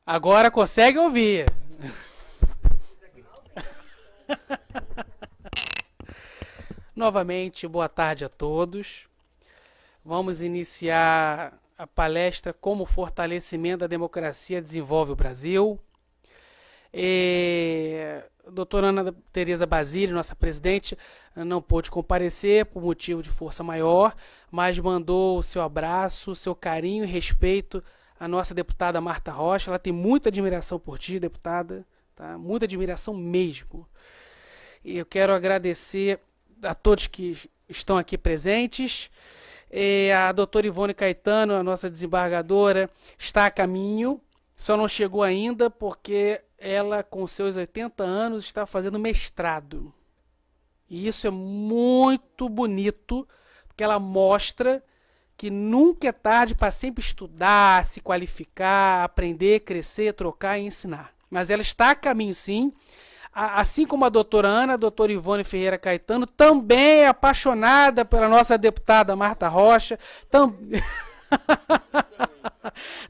Agora consegue ouvir. Novamente, boa tarde a todos. Vamos iniciar a palestra Como o Fortalecimento da Democracia Desenvolve o Brasil. A doutora Ana Tereza Basile, nossa presidente, não pôde comparecer por motivo de força maior, mas mandou o seu abraço, o seu carinho e respeito à nossa deputada Marta Rocha. Ela tem muita admiração por ti, deputada, tá? Muita admiração mesmo. E eu quero agradecer a todos que estão aqui presentes. A doutora Ivone Caetano, a nossa desembargadora, está a caminho, só não chegou ainda porque ela, com seus 80 anos, está fazendo mestrado. E isso é muito bonito, porque ela mostra que nunca é tarde para sempre estudar, se qualificar, aprender, crescer, trocar e ensinar. Mas ela está a caminho, sim. Assim como a doutora Ana, a doutora Ivone Ferreira Caetano, também é apaixonada pela nossa deputada Marta Rocha,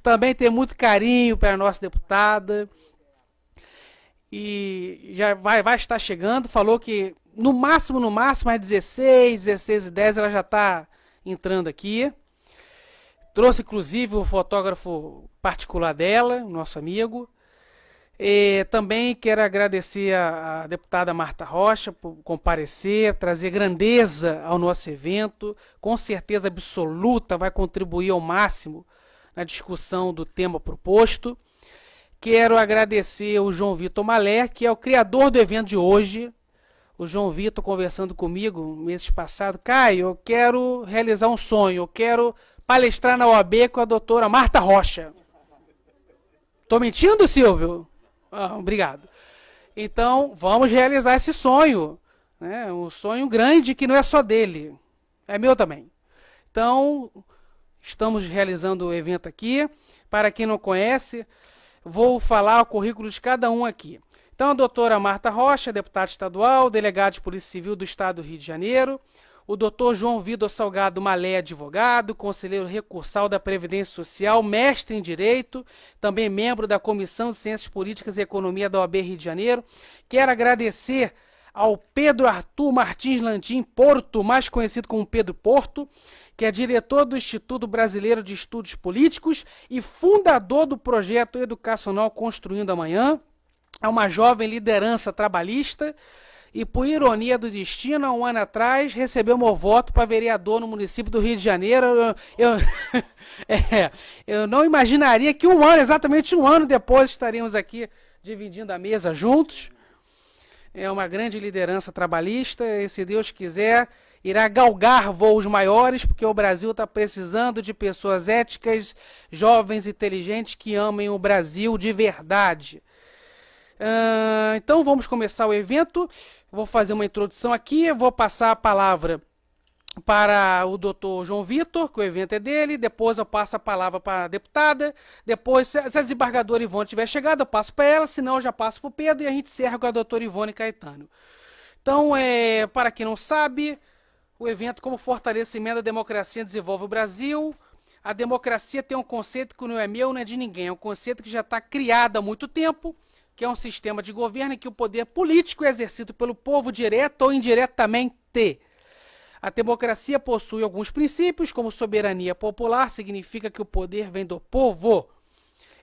também tem muito carinho pela nossa deputada, e já vai estar chegando, falou que no máximo, às 16h10 ela já está entrando aqui. Trouxe inclusive o fotógrafo particular dela, nosso amigo. Também quero agradecer a deputada Marta Rocha por comparecer, trazer grandeza ao nosso evento, com certeza absoluta vai contribuir ao máximo na discussão do tema proposto. Quero agradecer o João Vitor Malé, que é o criador do evento de hoje. O João Vitor conversando comigo meses passados: Caio, eu quero realizar um sonho, eu quero palestrar na OAB com a doutora Marta Rocha. Tô mentindo, Silvio? Obrigado. Então, vamos realizar esse sonho, né? Um sonho grande que não é só dele, é meu também. Então, estamos realizando o evento aqui. Para quem não conhece, vou falar o currículo de cada um aqui. Então, a doutora Marta Rocha, deputada estadual, delegada de Polícia Civil do Estado do Rio de Janeiro. O doutor João Vitor Salgado Malé, advogado, conselheiro recursal da Previdência Social, mestre em Direito, também membro da Comissão de Ciências Políticas e Economia da OAB Rio de Janeiro. Quero agradecer ao Pedro Arthur Martins Landim Porto, mais conhecido como Pedro Porto, que é diretor do Instituto Brasileiro de Estudos Políticos e fundador do projeto educacional Construindo Amanhã. É uma jovem liderança trabalhista e, por ironia do destino, há um ano atrás, recebeu meu voto para vereador no município do Rio de Janeiro. Eu não imaginaria que exatamente um ano depois, estaríamos aqui dividindo a mesa juntos. É uma grande liderança trabalhista e, se Deus quiser, irá galgar voos maiores, porque o Brasil está precisando de pessoas éticas, jovens, inteligentes, que amem o Brasil de verdade. Então vamos começar o evento. Vou fazer uma introdução aqui, vou passar a palavra para o doutor João Vitor, que o evento é dele, depois eu passo a palavra para a deputada, depois, se a desembargadora Ivone tiver chegado, eu passo para ela, senão eu já passo para o Pedro e a gente encerra com a doutora Ivone Caetano. Então, para quem não sabe, o evento Como Fortalecimento da Democracia Desenvolve o Brasil. A democracia tem um conceito que não é meu, não é de ninguém, é um conceito que já está criado há muito tempo, que é um sistema de governo em que o poder político é exercido pelo povo direto ou indiretamente. A democracia possui alguns princípios, como soberania popular, significa que o poder vem do povo.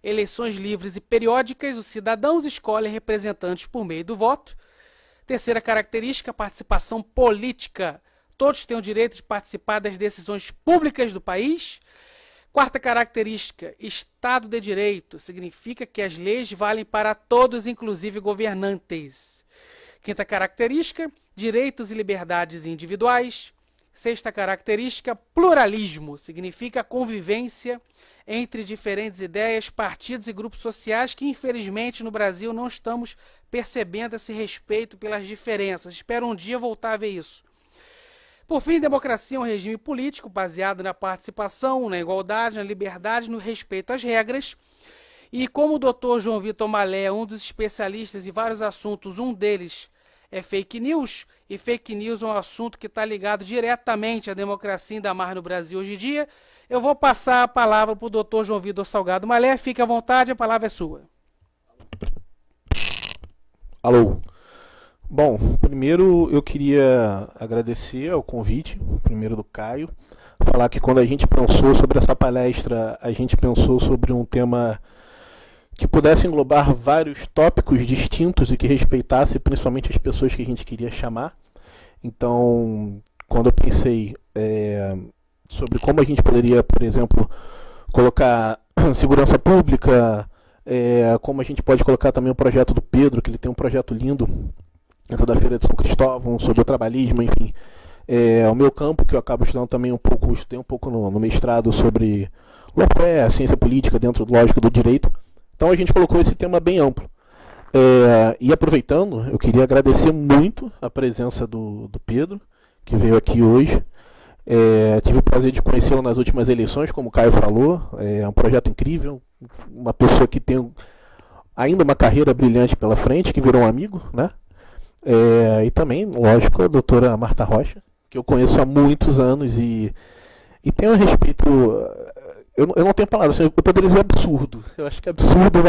Eleições livres e periódicas, os cidadãos escolhem representantes por meio do voto. Terceira característica, participação política. Todos têm o direito de participar das decisões públicas do país. Quarta característica, Estado de Direito, significa que as leis valem para todos, inclusive governantes. Quinta característica, direitos e liberdades individuais. Sexta característica, pluralismo, significa convivência entre diferentes ideias, partidos e grupos sociais que, infelizmente, no Brasil não estamos percebendo esse respeito pelas diferenças. Espero um dia voltar a ver isso. Por fim, democracia é um regime político baseado na participação, na igualdade, na liberdade, no respeito às regras. E como o doutor João Vitor Malé é um dos especialistas em vários assuntos, um deles é fake news, e fake news é um assunto que está ligado diretamente à democracia, ainda mais no Brasil hoje em dia. Eu vou passar a palavra para o doutor João Vitor Salgado Malé. Fique à vontade, a palavra é sua. Alô. Bom, primeiro eu queria agradecer ao convite, primeiro do Caio, falar que quando a gente pensou sobre essa palestra, a gente pensou sobre um tema que pudesse englobar vários tópicos distintos e que respeitasse principalmente as pessoas que a gente queria chamar. Então, quando eu pensei sobre como a gente poderia, por exemplo, colocar segurança pública, como a gente pode colocar também o projeto do Pedro, que ele tem um projeto lindo dentro da Feira de São Cristóvão, sobre o trabalhismo, enfim. O meu campo, que eu acabo estudando também estudei um pouco no mestrado sobre lawfare, ciência política dentro, lógico, do direito. Então a gente colocou esse tema bem amplo. E aproveitando, eu queria agradecer muito a presença do Pedro, que veio aqui hoje. Tive o prazer de conhecê-lo nas últimas eleições, como o Caio falou. É um projeto incrível, uma pessoa que tem ainda uma carreira brilhante pela frente, que virou um amigo, né? E também, lógico, a doutora Marta Rocha, que eu conheço há muitos anos e tenho um respeito. Eu não tenho palavras, eu poderia dizer absurdo. Eu acho que absurdo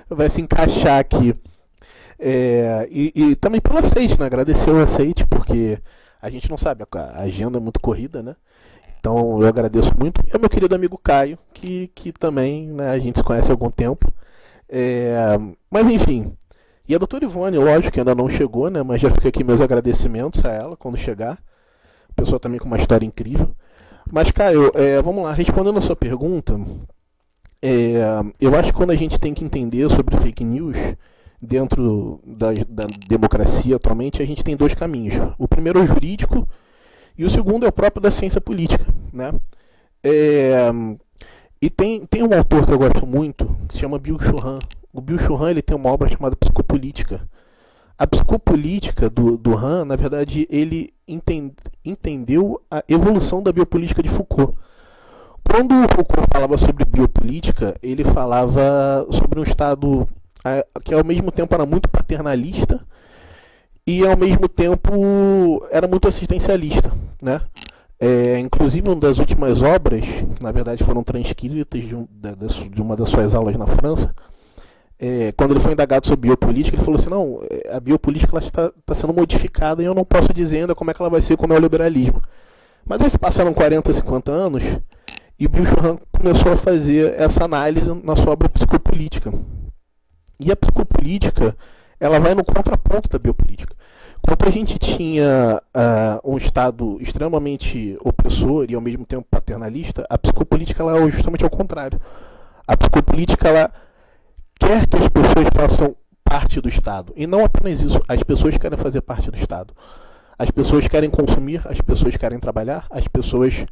vai se encaixar aqui. E também pelo aceite, né? Agradecer o aceite, porque a gente não sabe, a agenda é muito corrida, né? Então eu agradeço muito. E ao meu querido amigo Caio, que também, né, a gente se conhece há algum tempo. Mas enfim. E a doutora Ivone, lógico que ainda não chegou, né? Mas já fica aqui meus agradecimentos a ela quando chegar. Pessoa também com uma história incrível. Mas, Caio, vamos lá, respondendo a sua pergunta, eu acho que quando a gente tem que entender sobre fake news dentro da democracia atualmente, a gente tem dois caminhos. O primeiro é o jurídico e o segundo é o próprio da ciência política, né? E tem um autor que eu gosto muito, que se chama Byung-Chul Han. O Byung-Chul Han, ele tem uma obra chamada Psicopolítica. A psicopolítica do Han, na verdade, ele entendeu a evolução da biopolítica de Foucault. Quando o Foucault falava sobre biopolítica, ele falava sobre um Estado que ao mesmo tempo era muito paternalista e ao mesmo tempo era muito assistencialista, né? Inclusive, uma das últimas obras, que na verdade foram transcritas de uma das suas aulas na França, quando ele foi indagado sobre biopolítica, ele falou assim, não, a biopolítica está sendo modificada e eu não posso dizer ainda como é que ela vai ser com o neoliberalismo. Mas aí se passaram 40, 50 anos e o Byung-Chul Han começou a fazer essa análise na sua obra Psicopolítica. E a psicopolítica, ela vai no contraponto da biopolítica. Quando a gente tinha um Estado extremamente opressor e ao mesmo tempo paternalista, a psicopolítica ela é justamente ao contrário. A psicopolítica ela quer que as pessoas façam parte do Estado. E não apenas isso, as pessoas querem fazer parte do Estado. As pessoas querem consumir, as pessoas querem trabalhar, as pessoas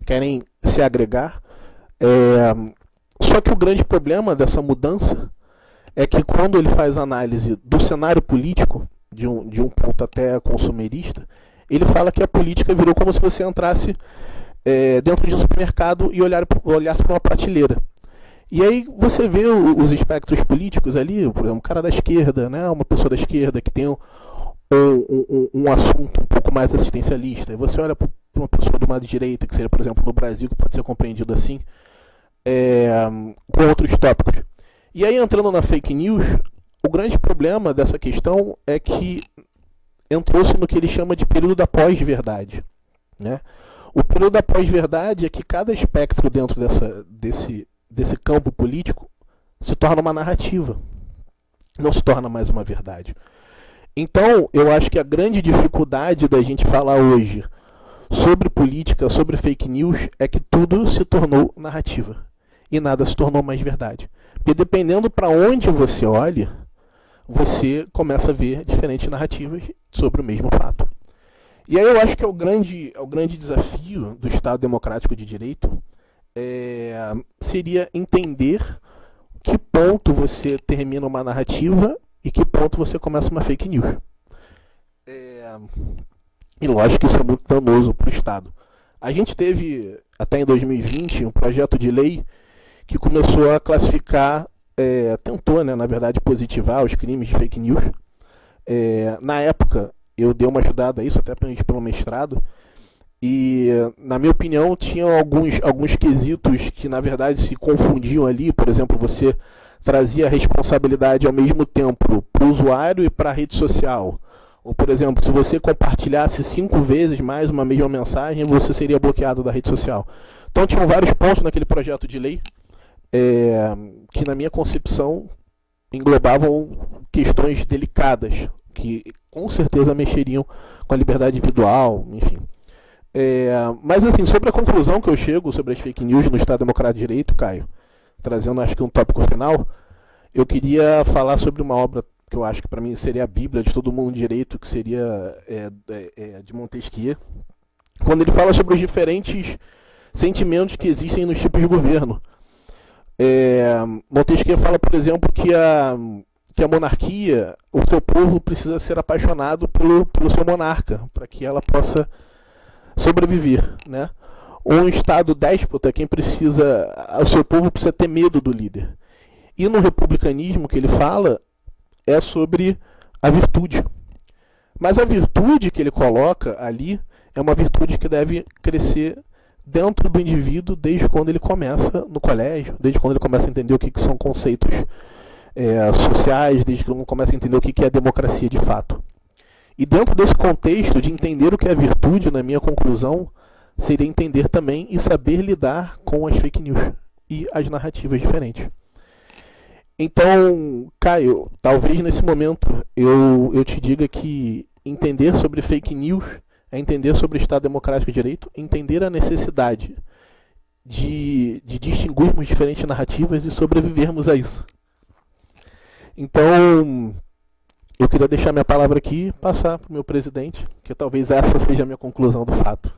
querem se agregar. Só que o grande problema dessa mudança é que quando ele faz análise do cenário político, de um ponto até consumerista, ele fala que a política virou como se você entrasse dentro de um supermercado e olhasse para uma prateleira. E aí você vê os espectros políticos ali, um cara da esquerda, né, uma pessoa da esquerda que tem um assunto um pouco mais assistencialista. E você olha para uma pessoa de uma direita, que seria, por exemplo, no Brasil, que pode ser compreendido assim, com outros tópicos. E aí, entrando na fake news, o grande problema dessa questão é que entrou-se no que ele chama de período da pós-verdade, né? O período da pós-verdade é que cada espectro dentro desse campo político se torna uma narrativa, não se torna mais uma verdade. Então, eu acho que a grande dificuldade da gente falar hoje sobre política, sobre fake news, é que tudo se tornou narrativa e nada se tornou mais verdade. Porque dependendo para onde você olha, você começa a ver diferentes narrativas sobre o mesmo fato. E aí eu acho que é o grande desafio do Estado Democrático de Direito seria entender que ponto você termina uma narrativa e que ponto você começa uma fake news. E lógico que isso é muito danoso para o Estado. A gente teve, até em 2020, um projeto de lei que começou a classificar, tentou, né, na verdade, positivar os crimes de fake news. Na época, eu dei uma ajudada a isso, até aprendi pelo mestrado, e, na minha opinião, tinham alguns quesitos que, na verdade, se confundiam ali. Por exemplo, você trazia a responsabilidade ao mesmo tempo para o usuário e para a rede social. Ou, por exemplo, se você compartilhasse 5 vezes mais uma mesma mensagem, você seria bloqueado da rede social. Então, tinham vários pontos naquele projeto de lei que, na minha concepção, englobavam questões delicadas, que com certeza mexeriam com a liberdade individual, enfim. Mas, assim, sobre a conclusão que eu chego sobre as fake news no Estado Democrático de Direito, Caio, trazendo, acho que um tópico final, eu queria falar sobre uma obra que eu acho que para mim seria a Bíblia de todo mundo de direito, que seria de Montesquieu, quando ele fala sobre os diferentes sentimentos que existem nos tipos de governo. Montesquieu fala, por exemplo, que a monarquia, o seu povo precisa ser apaixonado pelo seu monarca, para que ela possa sobreviver, né? Um Estado déspota, o seu povo precisa ter medo do líder. E no republicanismo que ele fala é sobre a virtude. Mas a virtude que ele coloca ali é uma virtude que deve crescer dentro do indivíduo desde quando ele começa no colégio, desde quando ele começa a entender o que são conceitos sociais, desde quando ele começa a entender o que é democracia de fato. E dentro desse contexto de entender o que é virtude, na minha conclusão, seria entender também e saber lidar com as fake news e as narrativas diferentes. Então, Caio, talvez nesse momento eu te diga que entender sobre fake news é entender sobre o Estado Democrático de Direito, entender a necessidade de distinguirmos diferentes narrativas e sobrevivermos a isso. Então, eu queria deixar minha palavra aqui e passar para o meu presidente, que talvez essa seja a minha conclusão do fato.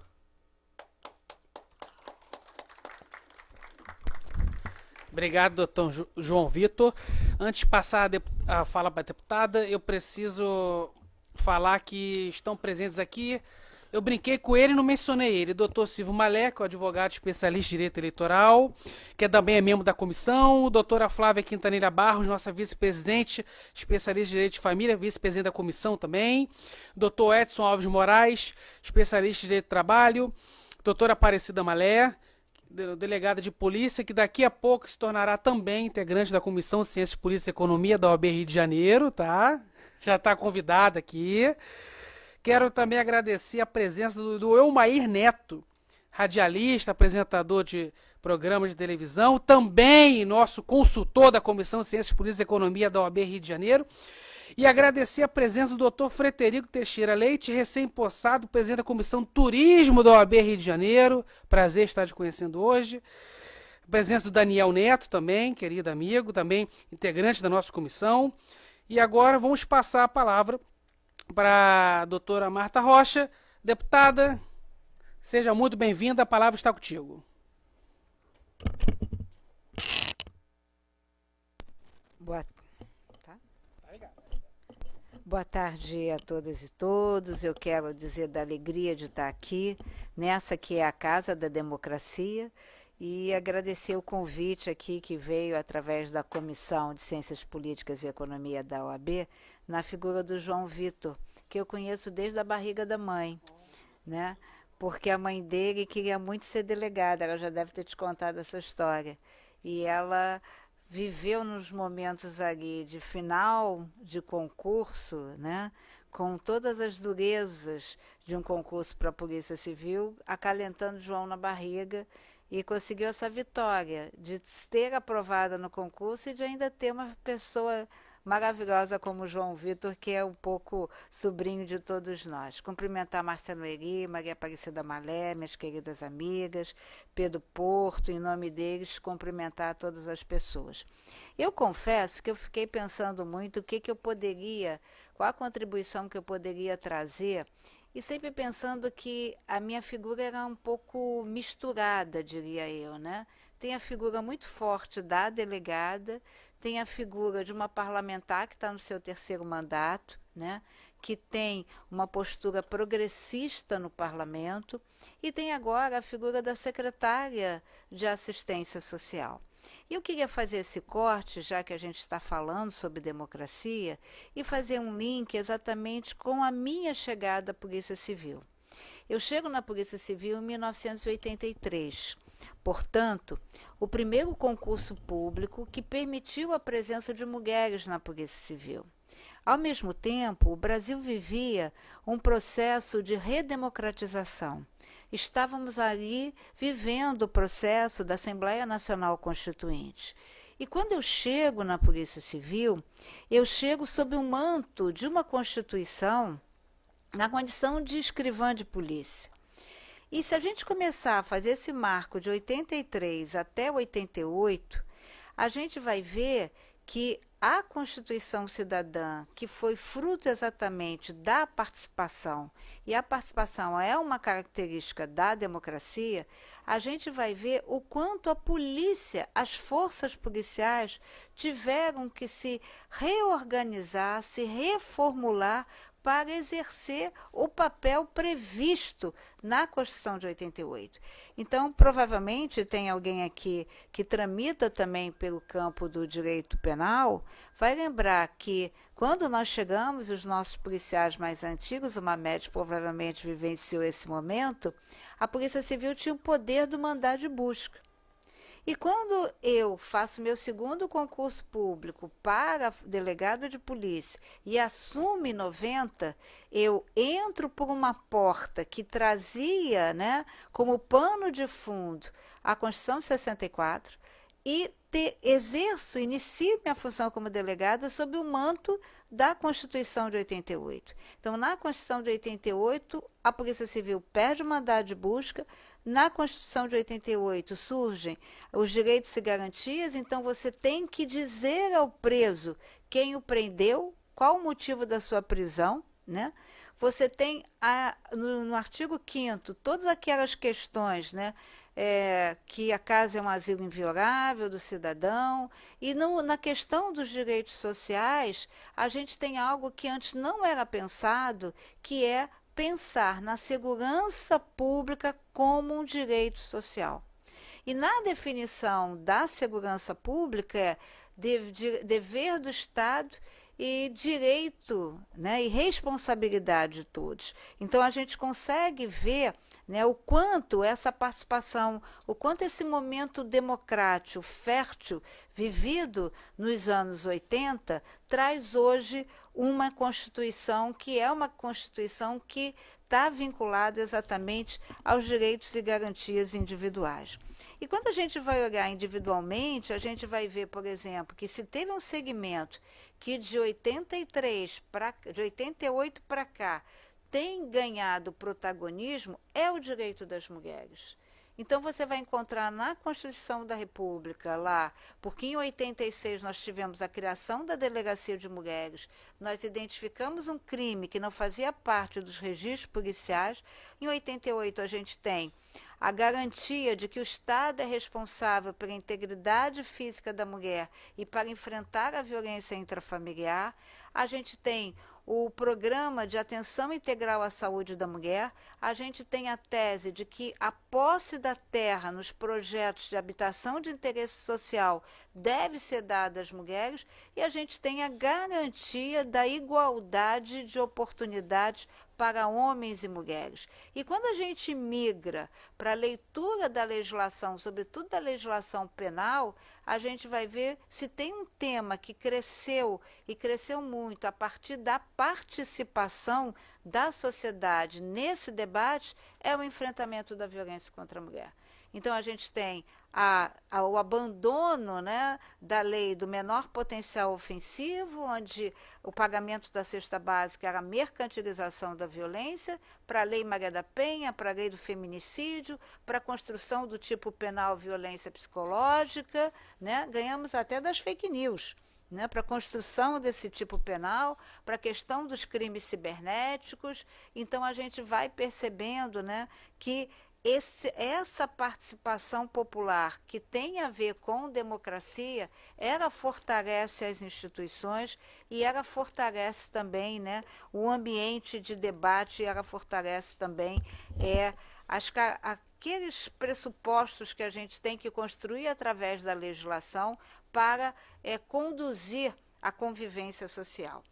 Obrigado, doutor João Vitor. Antes de passar a fala para a deputada, eu preciso falar que estão presentes aqui. Eu brinquei com ele e não mencionei ele. Doutor Silvio Malé, que é o advogado especialista em direito eleitoral, que também é membro da comissão. Doutora Flávia Quintanilha Barros, nossa vice-presidente, especialista em direito de família, vice-presidente da comissão também. Doutor Edson Alves Moraes, especialista em direito do trabalho. Doutora Aparecida Malé, delegada de polícia, que daqui a pouco se tornará também integrante da Comissão de Ciências Polícia e Economia da OAB Rio de Janeiro, tá? Já está convidada aqui. Quero também agradecer a presença do Elmair Neto, radialista, apresentador de programas de televisão, também nosso consultor da Comissão de Ciências Polícia e Economia da OAB Rio de Janeiro. E agradecer a presença do Dr. Frederico Teixeira Leite, recém-possado, presidente da Comissão Turismo da OAB Rio de Janeiro. Prazer estar te conhecendo hoje. A presença do Daniel Neto também, querido amigo, também integrante da nossa comissão. E agora vamos passar a palavra para a doutora Marta Rocha. Deputada, seja muito bem-vinda, a palavra está contigo. Boa tarde a todas e todos. Eu quero dizer da alegria de estar aqui, nessa que é a Casa da Democracia, e agradecer o convite aqui que veio através da Comissão de Ciências Políticas e Economia da OAB, na figura do João Vitor, que eu conheço desde a barriga da mãe, né? Porque a mãe dele queria muito ser delegada, ela já deve ter te contado essa história. E ela viveu nos momentos ali de final de concurso, né, com todas as durezas de um concurso para a Polícia Civil, acalentando João na barriga, e conseguiu essa vitória de ter aprovado no concurso e de ainda ter uma pessoa maravilhosa como o João Vitor, que é um pouco sobrinho de todos nós. Cumprimentar Marcelo Eri, Maria Aparecida Malé, minhas queridas amigas, Pedro Porto, em nome deles, cumprimentar todas as pessoas. Eu confesso que eu fiquei pensando muito o que eu poderia, qual a contribuição que eu poderia trazer, e sempre pensando que a minha figura era um pouco misturada, diria eu, né? Tem a figura muito forte da delegada, tem a figura de uma parlamentar que está no seu 3º mandato, né, que tem uma postura progressista no parlamento, e tem agora a figura da secretária de assistência social. E eu queria fazer esse corte, já que a gente está falando sobre democracia, e fazer um link exatamente com a minha chegada à Polícia Civil. Eu chego na Polícia Civil em 1983. Portanto, o primeiro concurso público que permitiu a presença de mulheres na Polícia Civil. Ao mesmo tempo, o Brasil vivia um processo de redemocratização. Estávamos ali vivendo o processo da Assembleia Nacional Constituinte. E quando eu chego na Polícia Civil, eu chego sob o manto de uma Constituição na condição de escrivã de polícia. E se a gente começar a fazer esse marco de 83 até 88, a gente vai ver que a Constituição Cidadã, que foi fruto exatamente da participação, e a participação é uma característica da democracia, a gente vai ver o quanto a polícia, as forças policiais, tiveram que se reorganizar, se reformular para exercer o papel previsto na Constituição de 88. Então, provavelmente, tem alguém aqui que tramita também pelo campo do direito penal, vai lembrar que, quando nós chegamos, os nossos policiais mais antigos, o Mamed provavelmente vivenciou esse momento, a Polícia Civil tinha o poder do mandado de busca. E quando eu faço meu segundo concurso público para delegado de polícia e assumo em 90, eu entro por uma porta que trazia, né, como pano de fundo a Constituição de 64 e inicio minha função como delegada sob o manto da Constituição de 88. Então, na Constituição de 88, a Polícia Civil perde o mandado de busca. Na Constituição de 88 surgem os direitos e garantias, então você tem que dizer ao preso quem o prendeu, qual o motivo da sua prisão, né? Você tem no artigo 5º todas aquelas questões, né? Que a casa é um asilo inviolável do cidadão, e na questão dos direitos sociais, a gente tem algo que antes não era pensado, que é pensar na segurança pública como um direito social. E na definição da segurança pública é dever do Estado e direito, né, e responsabilidade de todos. Então, a gente consegue ver, né, o quanto essa participação, o quanto esse momento democrático, fértil, vivido nos anos 80, traz hoje uma Constituição que é uma Constituição que está vinculada exatamente aos direitos e garantias individuais. E quando a gente vai olhar individualmente, a gente vai ver, por exemplo, que se teve um segmento que de 88 para cá tem ganhado protagonismo, é o direito das mulheres. Então, você vai encontrar na Constituição da República, lá, porque em 86 nós tivemos a criação da Delegacia de Mulheres, nós identificamos um crime que não fazia parte dos registros policiais. Em 88 a gente tem a garantia de que o Estado é responsável pela integridade física da mulher e para enfrentar a violência intrafamiliar. A gente tem o Programa de Atenção Integral à Saúde da Mulher. A gente tem a tese de que a posse da terra nos projetos de habitação de interesse social deve ser dada às mulheres, e a gente tem a garantia da igualdade de oportunidades para homens e mulheres. E quando a gente migra para a leitura da legislação, sobretudo da legislação penal, a gente vai ver se tem um tema que cresceu, e cresceu muito, a partir da participação da sociedade nesse debate, é o enfrentamento da violência contra a mulher. Então, a gente tem o abandono, né, da lei do menor potencial ofensivo, onde o pagamento da cesta básica era a mercantilização da violência, para a Lei Maria da Penha, para a lei do feminicídio, para a construção do tipo penal violência psicológica, né? Ganhamos até das fake news, né, para a construção desse tipo penal, para a questão dos crimes cibernéticos. Então, a gente vai percebendo, né, que essa participação popular que tem a ver com democracia, ela fortalece as instituições e ela fortalece também, né, o ambiente de debate, e ela fortalece também aqueles pressupostos que a gente tem que construir através da legislação para conduzir a convivência social.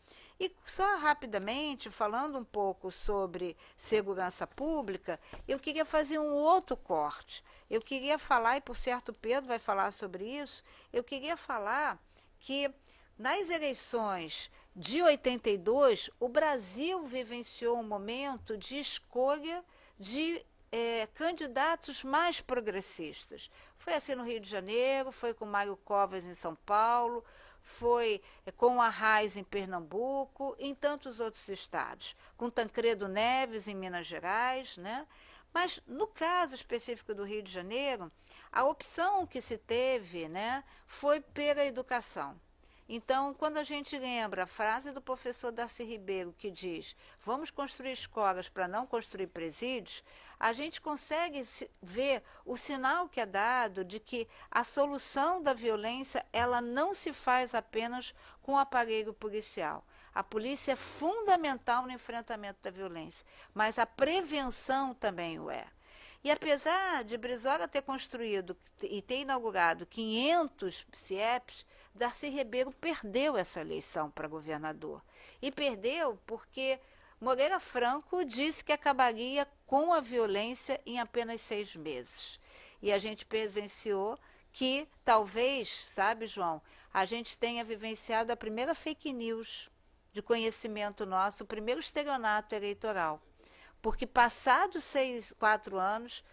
E só rapidamente, falando um pouco sobre segurança pública, eu queria fazer um outro corte. Eu queria falar, e por certo Pedro vai falar sobre isso, eu queria falar que nas eleições de 82, o Brasil vivenciou um momento de escolha de candidatos mais progressistas. Foi assim no Rio de Janeiro, foi com Mário Covas em São Paulo, foi com Arraes em Pernambuco, em tantos outros estados, com Tancredo Neves em Minas Gerais, né? Mas no caso específico do Rio de Janeiro, a opção que se teve, né, foi pela educação. Então, quando a gente lembra a frase do professor Darcy Ribeiro, que diz: vamos construir escolas para não construir presídios, a gente consegue ver o sinal que é dado de que a solução da violência ela não se faz apenas com o aparelho policial. A polícia é fundamental no enfrentamento da violência, mas a prevenção também o é. E apesar de Brizola ter construído e ter inaugurado 500 CIEPs, Darcy Ribeiro perdeu essa eleição para governador. E perdeu porque Moreira Franco disse que acabaria com a violência em apenas 6 meses. E a gente presenciou que talvez, sabe, João, a gente tenha vivenciado a primeira fake news de conhecimento nosso, o primeiro estelionato eleitoral. Porque passados 4 anos,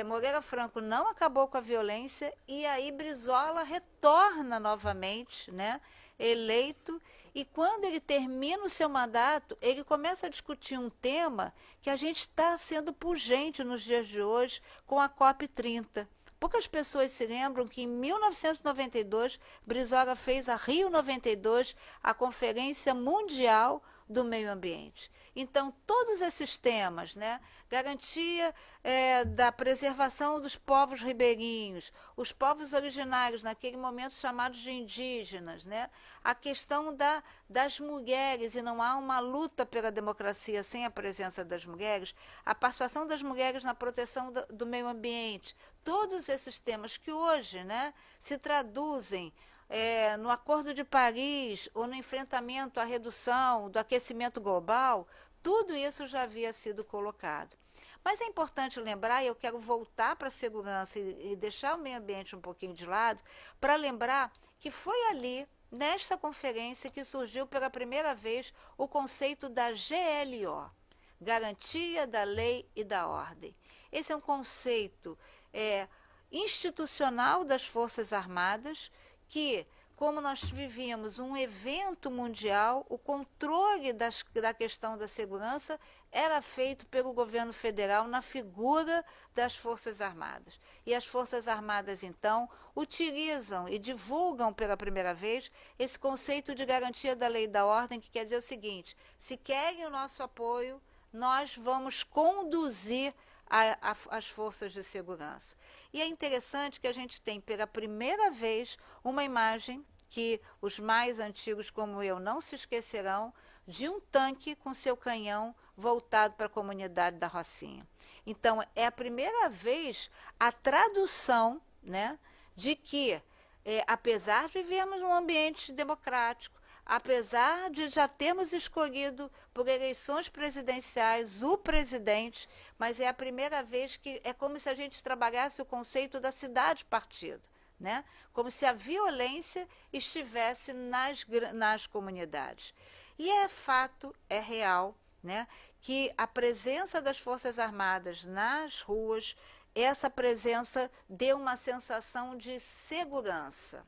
Moreira Franco não acabou com a violência e aí Brizola retorna novamente, né, eleito, e quando ele termina o seu mandato, ele começa a discutir um tema que a gente está sendo pungente nos dias de hoje com a COP30. Poucas pessoas se lembram que em 1992, Brizola fez a Rio 92, a Conferência Mundial do Meio Ambiente. Então, todos esses temas, né, garantia da preservação dos povos ribeirinhos, os povos originários, naquele momento chamados de indígenas, né, a questão das mulheres, e não há uma luta pela democracia sem a presença das mulheres, a participação das mulheres na proteção do meio ambiente, todos esses temas que hoje, né, se traduzem no Acordo de Paris ou no enfrentamento à redução do aquecimento global, tudo isso já havia sido colocado. Mas é importante lembrar, e eu quero voltar para a segurança e deixar o meio ambiente um pouquinho de lado, para lembrar que foi ali, nesta conferência, que surgiu pela primeira vez o conceito da GLO, Garantia da Lei e da Ordem. Esse é um conceito institucional das Forças Armadas, que, como nós vivíamos um evento mundial, o controle da questão da segurança era feito pelo governo federal na figura das Forças Armadas. E as Forças Armadas, então, utilizam e divulgam pela primeira vez esse conceito de garantia da lei e da ordem, que quer dizer o seguinte: se querem o nosso apoio, nós vamos conduzir as forças de segurança. E é interessante que a gente tem pela primeira vez uma imagem que os mais antigos como eu não se esquecerão, de um tanque com seu canhão voltado para a comunidade da Rocinha. Então, é a primeira vez a tradução, né, de que, apesar de vivermos num ambiente democrático, apesar de já termos escolhido por eleições presidenciais o presidente, mas é a primeira vez que é como se a gente trabalhasse o conceito da cidade-partido, né? Como se a violência estivesse nas comunidades. E é fato, é real, né, que a presença das Forças Armadas nas ruas, essa presença deu uma sensação de segurança.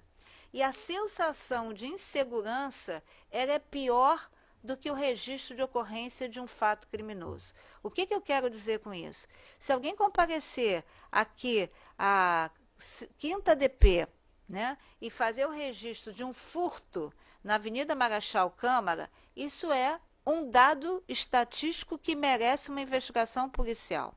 E a sensação de insegurança ela é pior do que o registro de ocorrência de um fato criminoso. O que eu quero dizer com isso? Se alguém comparecer aqui à 5ª DP, né, e fazer o registro de um furto na Avenida Marechal Câmara, isso é um dado estatístico que merece uma investigação policial.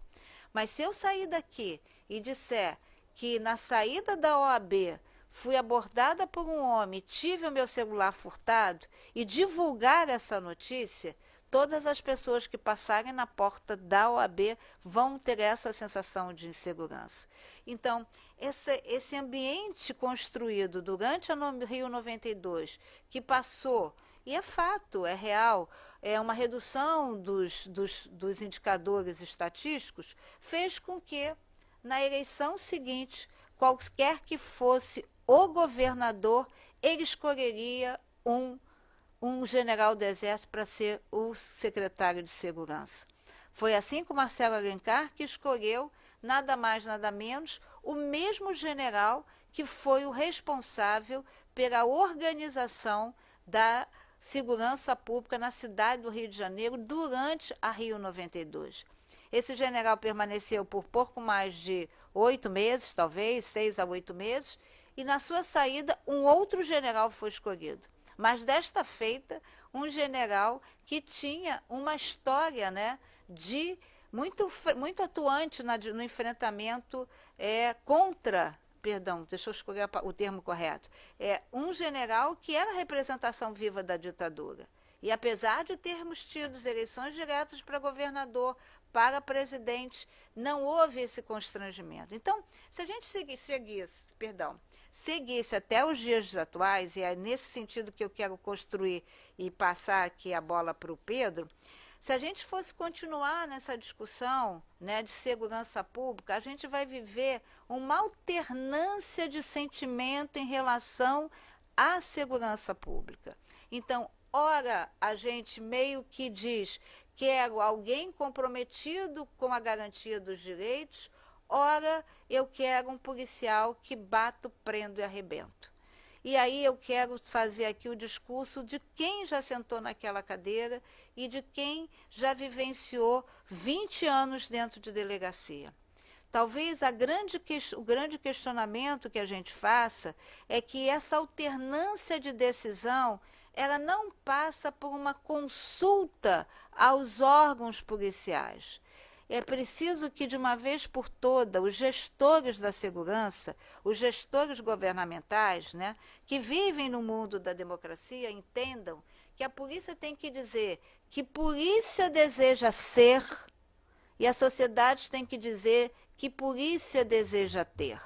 Mas se eu sair daqui e disser que na saída da OAB fui abordada por um homem, tive o meu celular furtado e divulgar essa notícia, todas as pessoas que passarem na porta da OAB vão ter essa sensação de insegurança. Então, esse ambiente construído durante a Rio 92, que passou, e é fato, é real, é uma redução dos indicadores estatísticos, fez com que, na eleição seguinte, qualquer que fosse o governador, ele escolheria um general do Exército para ser o secretário de Segurança. Foi assim com Marcelo Alencar que escolheu, nada mais, nada menos, o mesmo general que foi o responsável pela organização da segurança pública na cidade do Rio de Janeiro durante a Rio 92. Esse general permaneceu por pouco mais de 8 meses, talvez 6 a 8 meses, e na sua saída um outro general foi escolhido. Mas desta feita, um general que tinha uma história, né, de muito atuante no enfrentamento contra, perdão, deixa eu escolher o termo correto, um general que era a representação viva da ditadura. E apesar de termos tido eleições diretas para governador, para presidente, não houve esse constrangimento. Então, se a gente seguisse até os dias atuais, e é nesse sentido que eu quero construir e passar aqui a bola para o Pedro, se a gente fosse continuar nessa discussão, né, de segurança pública, a gente vai viver uma alternância de sentimento em relação à segurança pública. Então, ora, a gente meio que diz quero alguém comprometido com a garantia dos direitos, ora, eu quero um policial que bato, prendo e arrebento. E aí eu quero fazer aqui o discurso de quem já sentou naquela cadeira e de quem já vivenciou 20 anos dentro de delegacia. Talvez o grande questionamento que a gente faça é que essa alternância de decisão ela não passa por uma consulta aos órgãos policiais. É preciso que, de uma vez por todas, os gestores da segurança, os gestores governamentais, né, que vivem no mundo da democracia, entendam que a polícia tem que dizer que polícia deseja ser e a sociedade tem que dizer que polícia deseja ter.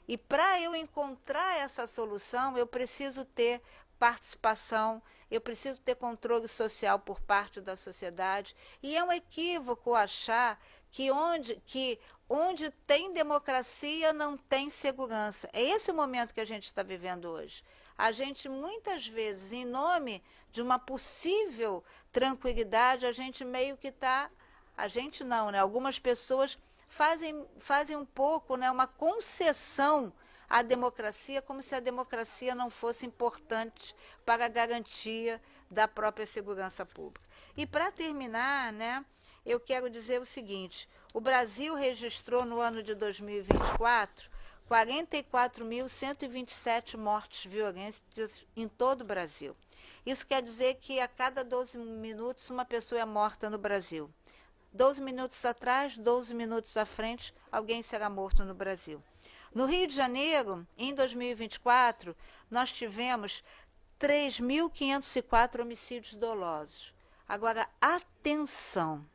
E para eu encontrar essa solução, eu preciso ter participação, eu preciso ter controle social por parte da sociedade. E é um equívoco achar que onde tem democracia não tem segurança. É esse o momento que a gente está vivendo hoje. A gente, muitas vezes, em nome de uma possível tranquilidade, a gente meio que está... A gente não, né? Algumas pessoas fazem um pouco, né, uma concessão à democracia, como se a democracia não fosse importante para a garantia da própria segurança pública. E para terminar, né, eu quero dizer o seguinte, o Brasil registrou no ano de 2024 44.127 mortes violentas em todo o Brasil. Isso quer dizer que a cada 12 minutos uma pessoa é morta no Brasil. 12 minutos atrás, 12 minutos à frente, alguém será morto no Brasil. No Rio de Janeiro, em 2024, nós tivemos 3.504 homicídios dolosos. Agora, atenção,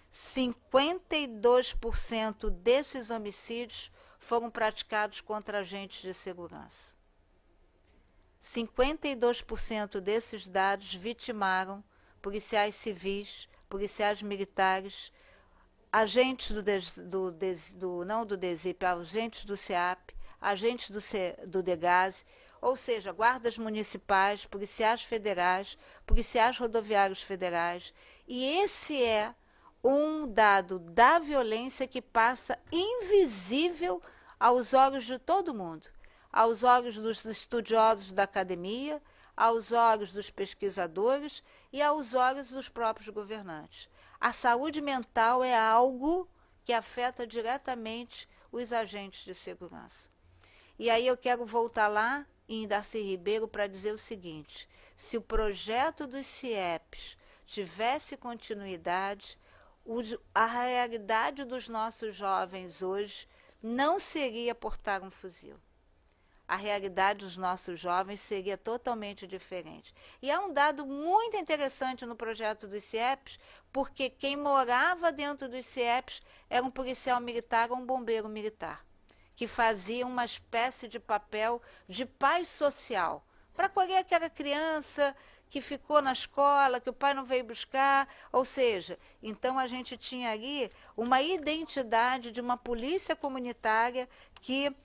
52% desses homicídios foram praticados contra agentes de segurança. 52% desses dados vitimaram policiais civis, policiais militares, agentes não do DESIP, agentes do CEAP, agentes do DEGASE, ou seja, guardas municipais, policiais federais, policiais rodoviários federais. E esse é um dado da violência que passa invisível aos olhos de todo mundo, aos olhos dos estudiosos da academia, aos olhos dos pesquisadores e aos olhos dos próprios governantes. A saúde mental é algo que afeta diretamente os agentes de segurança. E aí eu quero voltar lá em Darcy Ribeiro para dizer o seguinte, se o projeto dos CIEPs tivesse continuidade, a realidade dos nossos jovens hoje não seria portar um fuzil. a realidade dos nossos jovens seria totalmente diferente. E há um dado muito interessante no projeto dos CIEPs, porque quem morava dentro dos CIEPs era um policial militar ou um bombeiro militar, que fazia uma espécie de papel de pai social, para acolher aquela criança que ficou na escola, que o pai não veio buscar, ou seja, então a gente tinha ali uma identidade de uma polícia comunitária que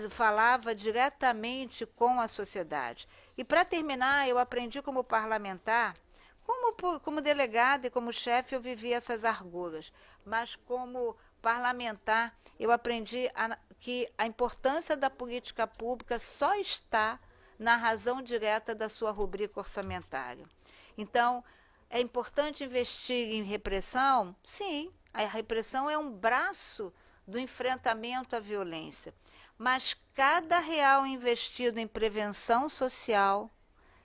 falava diretamente com a sociedade. E para terminar, eu aprendi como parlamentar, como delegada e como chefe eu vivi essas arguras, mas como parlamentar eu aprendi que a importância da política pública só está na razão direta da sua rubrica orçamentária. Então, é importante investir em repressão? Sim, a repressão é um braço do enfrentamento à violência, mas cada real investido em prevenção social,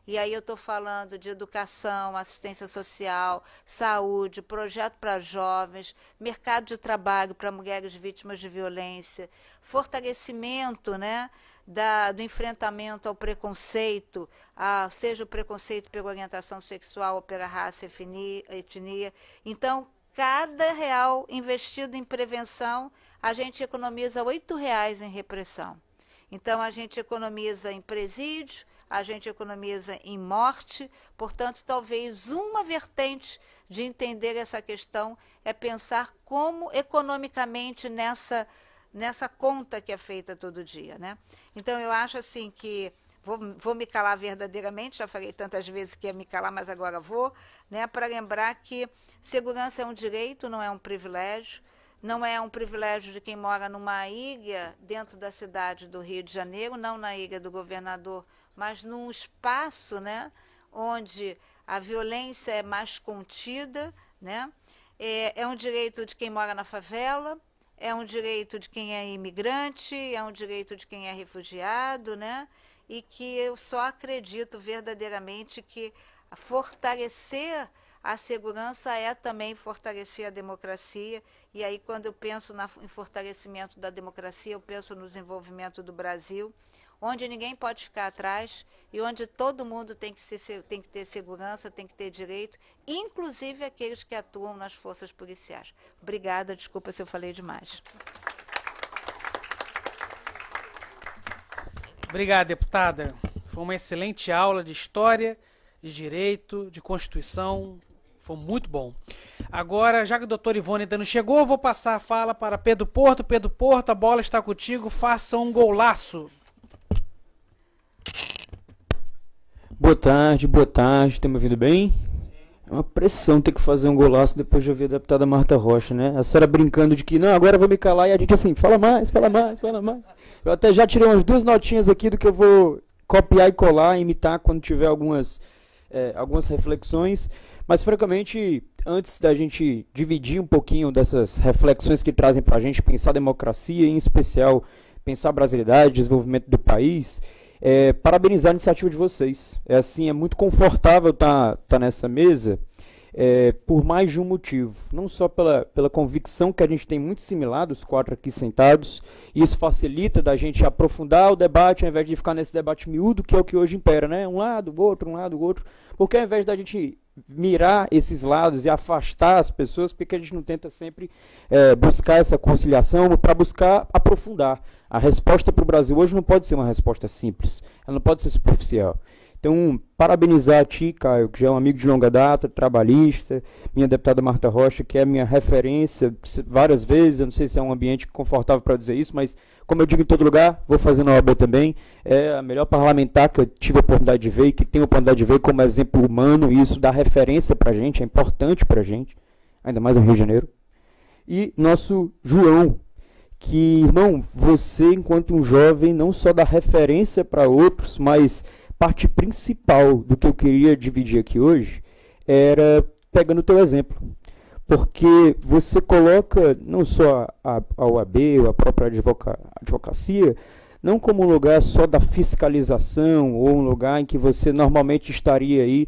e aí eu estou falando de educação, assistência social, saúde, projeto para jovens, mercado de trabalho para mulheres vítimas de violência, fortalecimento, né, do enfrentamento ao preconceito, seja o preconceito pela orientação sexual ou pela raça, etnia. Então, cada real investido em prevenção, a gente economiza R$8 em repressão. Então, a gente economiza em presídio, a gente economiza em morte, portanto, talvez uma vertente de entender essa questão é pensar como economicamente nessa conta que é feita todo dia, né? Então, eu acho assim que, vou me calar verdadeiramente, já falei tantas vezes que ia me calar, mas agora vou, né, para lembrar que segurança é um direito, não é um privilégio, não é um privilégio de quem mora numa ilha dentro da cidade do Rio de Janeiro, não na ilha do governador, mas num espaço, né, onde a violência é mais contida, né? É um direito de quem mora na favela, é um direito de quem é imigrante, é um direito de quem é refugiado, né? E que eu só acredito verdadeiramente que fortalecer a segurança é também fortalecer a democracia. E aí, quando eu penso em fortalecimento da democracia, eu penso no desenvolvimento do Brasil, onde ninguém pode ficar atrás e onde todo mundo tem que ter segurança, tem que ter direito, inclusive aqueles que atuam nas forças policiais. Obrigada, desculpa se eu falei demais. Obrigado, deputada. Foi uma excelente aula de história, de direito, de Constituição. Foi muito bom. Agora, já que o doutor Ivone ainda não chegou, eu vou passar a fala para Pedro Porto. Pedro Porto, a bola está contigo. Faça um golaço. Boa tarde, tem me ouvido bem? É uma pressão ter que fazer um golaço depois de ouvir a deputada Marta Rocha, né? A senhora brincando de que, não, agora eu vou me calar, e a gente assim, fala mais. Eu até já tirei umas 2 notinhas aqui do que eu vou copiar e colar, imitar quando tiver algumas reflexões, mas francamente, antes da gente dividir um pouquinho dessas reflexões que trazem pra gente pensar a democracia, em especial pensar a brasilidade, desenvolvimento do país, parabenizar a iniciativa de vocês. É muito confortável estar nessa mesa, por mais de um motivo. Não só pela convicção que a gente tem muito similar, dos 4 aqui sentados, e isso facilita da gente aprofundar o debate, ao invés de ficar nesse debate miúdo, que é o que hoje impera, né? Um lado, outro, porque ao invés da gente mirar esses lados e afastar as pessoas, porque a gente não tenta sempre buscar essa conciliação para buscar aprofundar. A resposta para o Brasil hoje não pode ser uma resposta simples, ela não pode ser superficial. Então, parabenizar a ti, Caio, que já é um amigo de longa data, trabalhista, minha deputada Marta Rocha, que é minha referência várias vezes, eu não sei se é um ambiente confortável para dizer isso, mas como eu digo em todo lugar, vou fazer na OAB também, é a melhor parlamentar que eu tive a oportunidade de ver e que tenho a oportunidade de ver como exemplo humano, e isso dá referência para a gente, é importante para a gente, ainda mais no Rio de Janeiro. E nosso João, que, irmão, você enquanto um jovem não só dá referência para outros, mas parte principal do que eu queria dividir aqui hoje era pegando o teu exemplo, porque você coloca não só a OAB ou a própria advocacia, não como um lugar só da fiscalização ou um lugar em que você normalmente estaria aí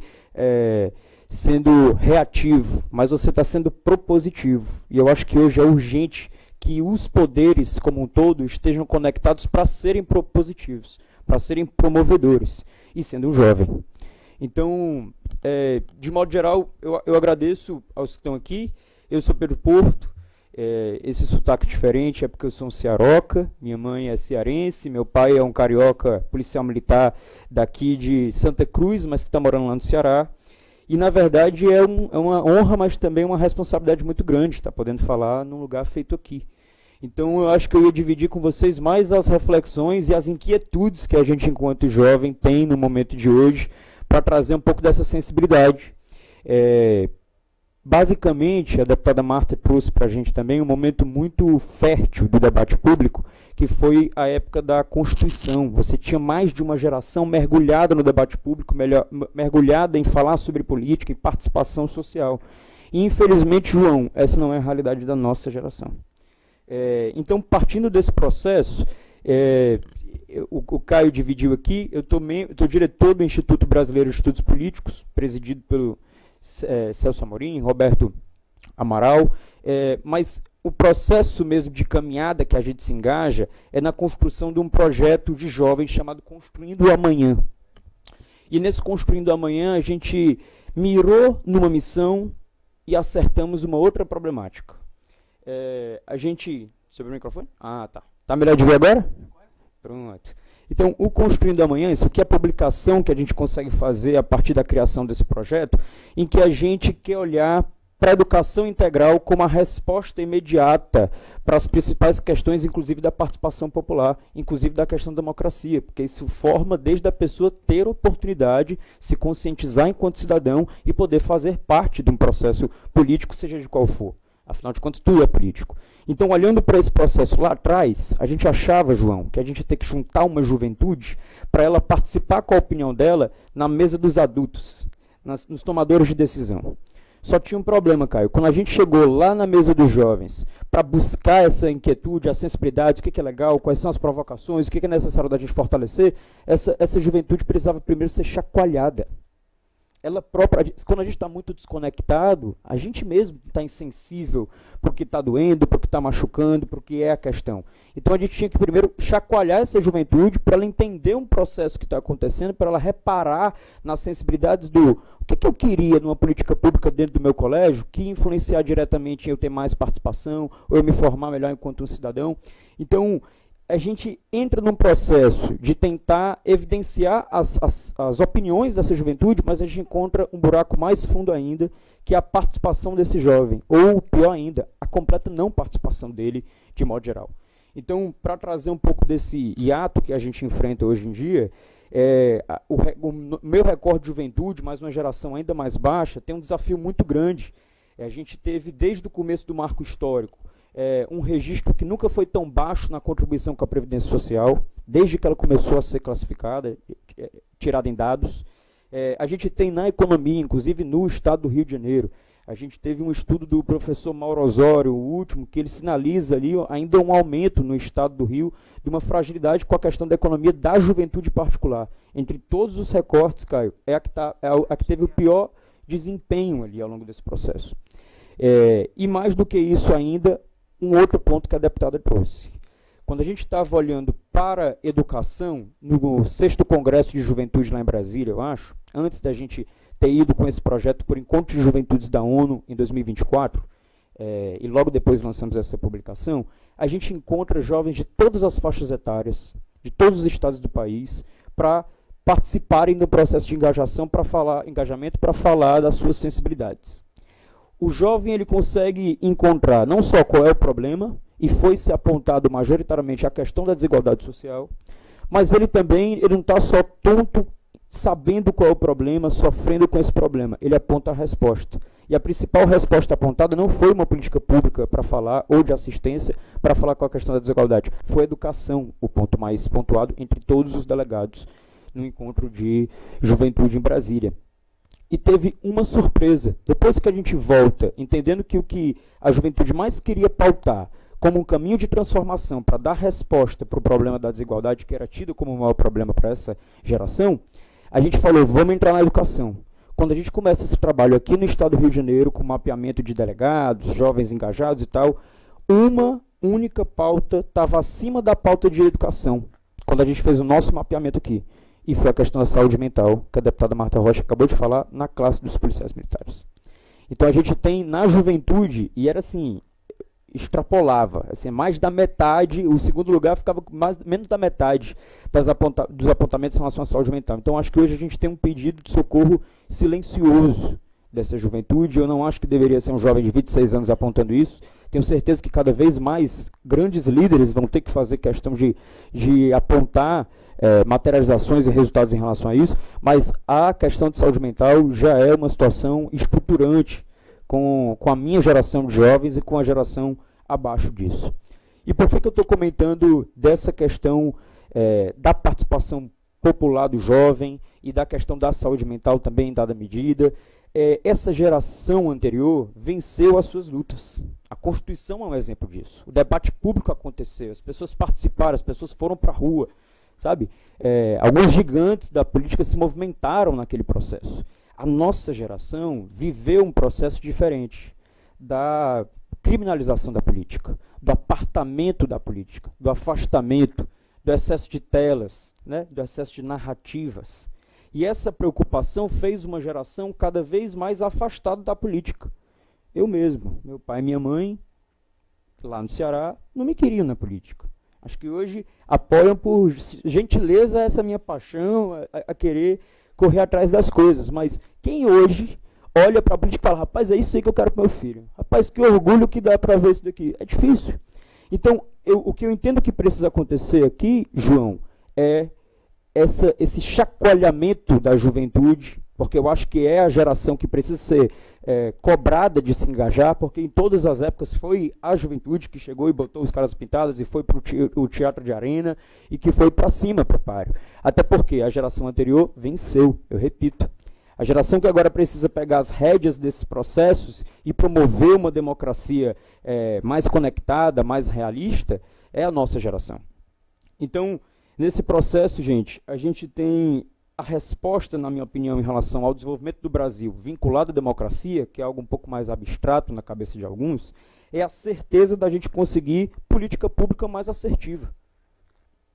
sendo reativo, mas você está sendo propositivo. E eu acho que hoje é urgente que os poderes como um todo estejam conectados para serem propositivos, para serem promovedores, e sendo um jovem. Então, de modo geral, eu agradeço aos que estão aqui. Eu sou Pedro Porto. Esse sotaque diferente é porque eu sou um cearoca, minha mãe é cearense, meu pai é um carioca policial militar daqui de Santa Cruz, mas que está morando lá no Ceará. E, na verdade, é uma honra, mas também uma responsabilidade muito grande estar podendo falar num lugar feito aqui. Então, eu acho que eu ia dividir com vocês mais as reflexões e as inquietudes que a gente, enquanto jovem, tem no momento de hoje, para trazer um pouco dessa sensibilidade. Basicamente, a deputada Marta trouxe para a gente também um momento muito fértil do debate público, que foi a época da Constituição. Você tinha mais de uma geração mergulhada no debate público, mergulhada em falar sobre política e participação social. E, infelizmente, João, essa não é a realidade da nossa geração. Então, partindo desse processo, o Caio dividiu aqui, eu sou diretor do Instituto Brasileiro de Estudos Políticos, presidido pelo Celso Amorim, Roberto Amaral, mas o processo mesmo de caminhada que a gente se engaja é na construção de um projeto de jovens chamado Construindo o Amanhã. E nesse Construindo o Amanhã a gente mirou numa missão e acertamos uma outra problemática. Sobre o microfone? Ah, tá. Tá melhor de ver agora? Pronto. Então, o Construindo Amanhã, isso aqui é a publicação que a gente consegue fazer a partir da criação desse projeto, em que a gente quer olhar para a educação integral como a resposta imediata para as principais questões, inclusive da participação popular, inclusive da questão da democracia, porque isso forma desde a pessoa ter oportunidade, se conscientizar enquanto cidadão e poder fazer parte de um processo político, seja de qual for. Afinal de contas, tudo é político. Então, olhando para esse processo lá atrás, a gente achava, João, que a gente ia ter que juntar uma juventude para ela participar com a opinião dela na mesa dos adultos, nos tomadores de decisão. Só tinha um problema, Caio. Quando a gente chegou lá na mesa dos jovens para buscar essa inquietude, a sensibilidade, o que é legal, quais são as provocações, o que é necessário da gente fortalecer, essa juventude precisava primeiro ser chacoalhada. Ela própria, quando a gente está muito desconectado, a gente mesmo está insensível para o que está doendo, para o que está machucando, para o que é a questão. Então a gente tinha que primeiro chacoalhar essa juventude para ela entender um processo que está acontecendo, para ela reparar nas sensibilidades do o que eu queria numa política pública dentro do meu colégio, que influenciar diretamente em eu ter mais participação, ou eu me formar melhor enquanto um cidadão. Então, a gente entra num processo de tentar evidenciar as opiniões dessa juventude, mas a gente encontra um buraco mais fundo ainda, que é a participação desse jovem, ou, pior ainda, a completa não participação dele, de modo geral. Então, para trazer um pouco desse hiato que a gente enfrenta hoje em dia, o meu recorde de juventude, mais uma geração ainda mais baixa, tem um desafio muito grande. A gente teve, desde o começo do marco histórico, um registro que nunca foi tão baixo na contribuição com a Previdência Social, desde que ela começou a ser classificada, tirada em dados. A gente tem na economia, inclusive no estado do Rio de Janeiro, a gente teve um estudo do professor Mauro Osório, o último, que ele sinaliza ali ainda um aumento no estado do Rio de uma fragilidade com a questão da economia da juventude particular. Entre todos os recortes, Caio, é a que teve o pior desempenho ali ao longo desse processo. E mais do que isso ainda, um outro ponto que a deputada trouxe. Quando a gente estava olhando para a educação, no 6º Congresso de Juventude lá em Brasília, eu acho, antes da gente ter ido com esse projeto por Encontro de Juventudes da ONU em 2024, e logo depois lançamos essa publicação, a gente encontra jovens de todas as faixas etárias, de todos os estados do país, para participarem do processo de engajamento para falar das suas sensibilidades. O jovem ele consegue encontrar não só qual é o problema, e foi-se apontado majoritariamente a questão da desigualdade social, mas ele não está só tonto, sabendo qual é o problema, sofrendo com esse problema. Ele aponta a resposta. E a principal resposta apontada não foi uma política pública para falar, ou de assistência, para falar com a questão da desigualdade. Foi a educação, o ponto mais pontuado entre todos os delegados no encontro de juventude em Brasília. E teve uma surpresa. Depois que a gente volta, entendendo que o que a juventude mais queria pautar como um caminho de transformação para dar resposta para o problema da desigualdade, que era tido como o maior problema para essa geração, a gente falou, vamos entrar na educação. Quando a gente começa esse trabalho aqui no estado do Rio de Janeiro, com mapeamento de delegados, jovens engajados e tal, um única pauta estava acima da pauta de educação, quando a gente fez o nosso mapeamento aqui. E foi a questão da saúde mental, que a deputada Marta Rocha acabou de falar, na classe dos policiais militares. Então a gente tem na juventude, e era assim, extrapolava, assim, mais da metade, o segundo lugar ficava menos da metade dos apontamentos em relação à saúde mental. Então acho que hoje a gente tem um pedido de socorro silencioso dessa juventude. Eu não acho que deveria ser um jovem de 26 anos apontando isso. Tenho certeza que cada vez mais grandes líderes vão ter que fazer questão de apontar materializações e resultados em relação a isso, mas a questão de saúde mental já é uma situação estruturante com a minha geração de jovens e com a geração abaixo disso. E por que eu estou comentando dessa questão da participação popular do jovem e da questão da saúde mental também em dada medida? Essa geração anterior venceu as suas lutas. A Constituição é um exemplo disso. O debate público aconteceu, as pessoas participaram, as pessoas foram para a rua, sabe? Alguns gigantes da política se movimentaram naquele processo. A nossa geração viveu um processo diferente da criminalização da política, do apartamento da política, do afastamento, do excesso de telas, né? Do excesso de narrativas. E essa preocupação fez uma geração cada vez mais afastada da política. Eu mesmo, meu pai e minha mãe, lá no Ceará, não me queriam na política. Acho que hoje apoiam por gentileza essa minha paixão, a querer correr atrás das coisas. Mas quem hoje olha para a política e fala, rapaz, é isso aí que eu quero para meu filho. Rapaz, que orgulho que dá para ver isso daqui. É difícil. Então, o que eu entendo que precisa acontecer aqui, João, é esse chacoalhamento da juventude, porque eu acho que é a geração que precisa ser cobrada de se engajar, porque em todas as épocas foi a juventude que chegou e botou os caras pintadas e foi para o teatro de arena e que foi para cima, para páreo. Até porque a geração anterior venceu, eu repito. A geração que agora precisa pegar as rédeas desses processos e promover uma democracia mais conectada, mais realista, é a nossa geração. Então, nesse processo, gente, a gente tem a resposta, na minha opinião, em relação ao desenvolvimento do Brasil vinculado à democracia, que é algo um pouco mais abstrato na cabeça de alguns, é a certeza da gente conseguir política pública mais assertiva.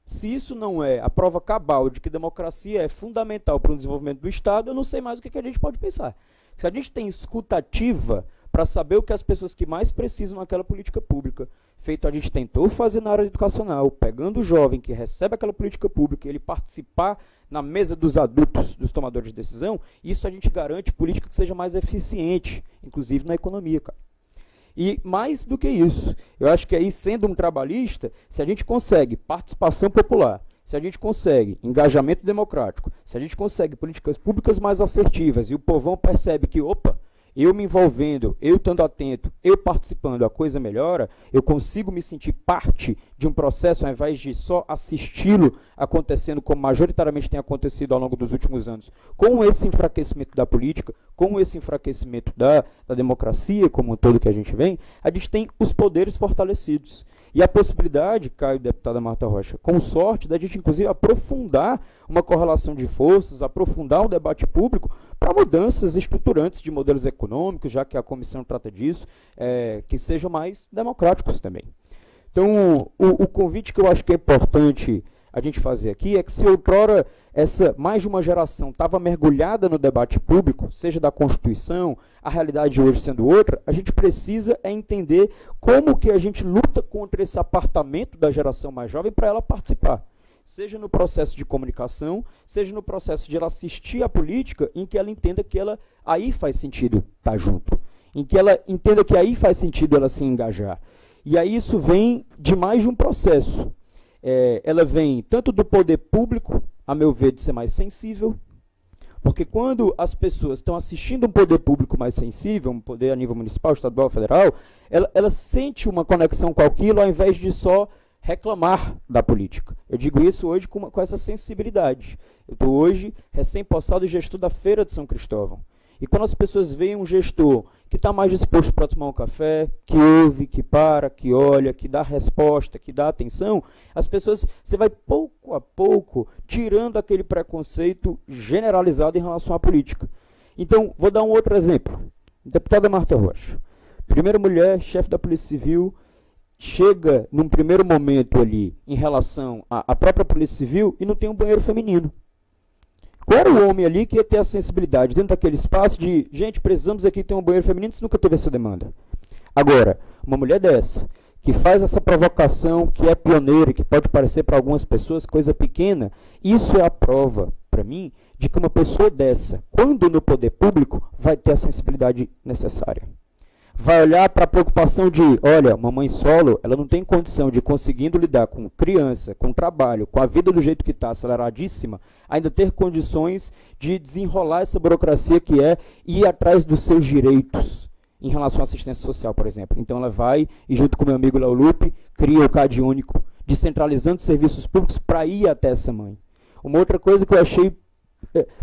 Se isso não é a prova cabal de que democracia é fundamental para o desenvolvimento do Estado, eu não sei mais o que a gente pode pensar. Se a gente tem escutativa para saber o que as pessoas que mais precisam naquela política pública, feito a gente tentou fazer na área educacional, pegando o jovem que recebe aquela política pública, ele participar na mesa dos adultos, dos tomadores de decisão, isso a gente garante política que seja mais eficiente, inclusive na economia, cara. E mais do que isso, eu acho que aí, sendo um trabalhista, se a gente consegue participação popular, se a gente consegue engajamento democrático, se a gente consegue políticas públicas mais assertivas e o povão percebe que, opa, eu me envolvendo, eu estando atento, eu participando, a coisa melhora, eu consigo me sentir parte de um processo, ao invés de só assisti-lo acontecendo como majoritariamente tem acontecido ao longo dos últimos anos, com esse enfraquecimento da política, com esse enfraquecimento da democracia, como um todo que a gente tem os poderes fortalecidos. E a possibilidade, Caio, deputada Marta Rocha, com sorte, da gente inclusive aprofundar uma correlação de forças, aprofundar um debate público para mudanças estruturantes de modelos econômicos, já que a comissão trata disso, que sejam mais democráticos também. Então, o convite que eu acho que é importante a gente fazer aqui é que, se outrora mais de uma geração estava mergulhada no debate público, seja da Constituição, a realidade de hoje sendo outra, a gente precisa entender como que a gente luta contra esse apartamento da geração mais jovem para ela participar. Seja no processo de comunicação, seja no processo de ela assistir à política, em que ela entenda que aí faz sentido estar junto, em que ela entenda que aí faz sentido ela se engajar. E aí isso vem de mais de um processo. Ela vem tanto do poder público, a meu ver, de ser mais sensível, porque quando as pessoas estão assistindo um poder público mais sensível, um poder a nível municipal, estadual, federal, ela sente uma conexão com aquilo ao invés de só reclamar da política. Eu digo isso hoje com essa sensibilidade. Eu estou hoje recém-possado gestor da Feira de São Cristóvão. E quando as pessoas veem um gestor que está mais disposto para tomar um café, que ouve, que para, que olha, que dá resposta, que dá atenção, as pessoas, você vai pouco a pouco tirando aquele preconceito generalizado em relação à política. Então, vou dar um outro exemplo. Deputada Marta Rocha, primeira mulher, chefe da Polícia Civil, chega num primeiro momento ali em relação à própria Polícia Civil e não tem um banheiro feminino. Qual era o homem ali que ia ter a sensibilidade dentro daquele espaço de, gente, precisamos aqui ter um banheiro feminino, você nunca teve essa demanda. Agora, uma mulher dessa, que faz essa provocação, que é pioneira, que pode parecer para algumas pessoas coisa pequena, isso é a prova, para mim, de que uma pessoa dessa, quando no poder público, vai ter a sensibilidade necessária. Vai olhar para a preocupação de, olha, uma mãe solo, ela não tem condição de, conseguindo lidar com criança, com trabalho, com a vida do jeito que está, aceleradíssima, ainda ter condições de desenrolar essa burocracia que é ir atrás dos seus direitos em relação à assistência social, por exemplo. Então ela vai e, junto com meu amigo Léo Lupe, cria o CAD único, descentralizando serviços públicos para ir até essa mãe. Uma outra coisa que eu achei,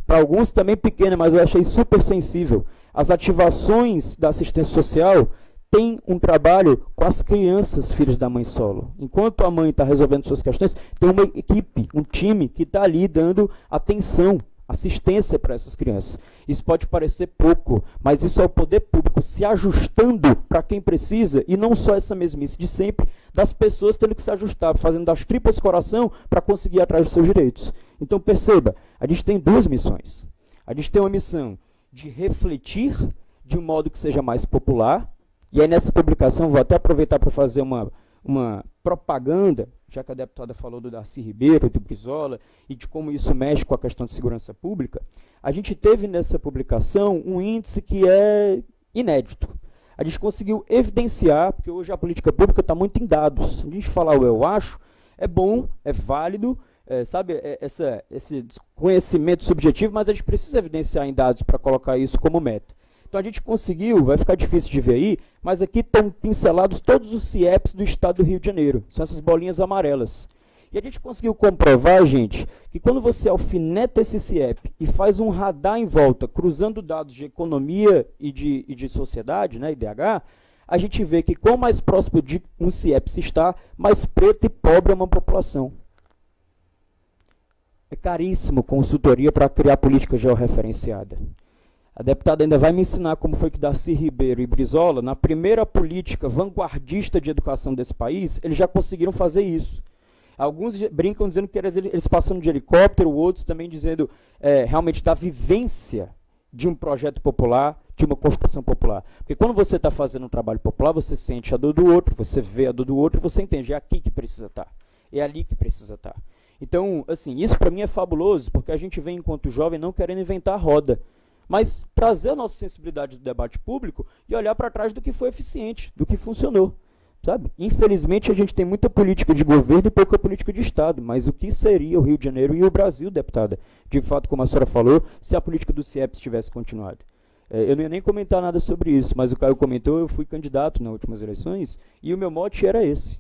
para alguns também pequena, mas eu achei super sensível, as ativações da assistência social têm um trabalho com as crianças, filhos da mãe solo. Enquanto a mãe está resolvendo suas questões, tem uma equipe, um time que está ali dando atenção, assistência para essas crianças. Isso pode parecer pouco, mas isso é o poder público se ajustando para quem precisa, e não só essa mesmice de sempre, das pessoas tendo que se ajustar, fazendo das tripas coração para conseguir ir atrás dos seus direitos. Então perceba, a gente tem duas missões. A gente tem uma missão de refletir de um modo que seja mais popular, e aí nessa publicação vou até aproveitar para fazer uma propaganda, já que a deputada falou do Darcy Ribeiro, do Brizola, e de como isso mexe com a questão de segurança pública. A gente teve nessa publicação um índice que é inédito. A gente conseguiu evidenciar, porque hoje a política pública está muito em dados. A gente falar o eu acho, é bom, é válido, sabe, esse conhecimento subjetivo, mas a gente precisa evidenciar em dados para colocar isso como meta. Então a gente conseguiu, vai ficar difícil de ver aí, mas aqui estão pincelados todos os CIEPs do estado do Rio de Janeiro. São essas bolinhas amarelas. E a gente conseguiu comprovar, gente, que quando você alfineta esse CIEP e faz um radar em volta, cruzando dados de economia e de sociedade, né, IDH, a gente vê que quanto mais próximo de um CIEP se está, mais preto e pobre é uma população. É caríssimo consultoria para criar política georreferenciada. A deputada ainda vai me ensinar como foi que Darcy Ribeiro e Brizola, na primeira política vanguardista de educação desse país, eles já conseguiram fazer isso. Alguns brincam dizendo que eles passando de helicóptero, outros também dizendo realmente da vivência de um projeto popular, de uma construção popular. Porque quando você está fazendo um trabalho popular, você sente a dor do outro, você vê a dor do outro e você entende, é aqui que precisa estar, é ali que precisa estar. Então, assim, isso para mim é fabuloso, porque a gente vem, enquanto jovem, não querendo inventar a roda, mas trazer a nossa sensibilidade do debate público e olhar para trás do que foi eficiente, do que funcionou. Sabe? Infelizmente, a gente tem muita política de governo e pouca política de Estado, mas o que seria o Rio de Janeiro e o Brasil, deputada? De fato, como a senhora falou, se a política do CIEPS tivesse continuado. Eu não ia nem comentar nada sobre isso, mas o Caio comentou, eu fui candidato nas últimas eleições, e o meu mote era esse.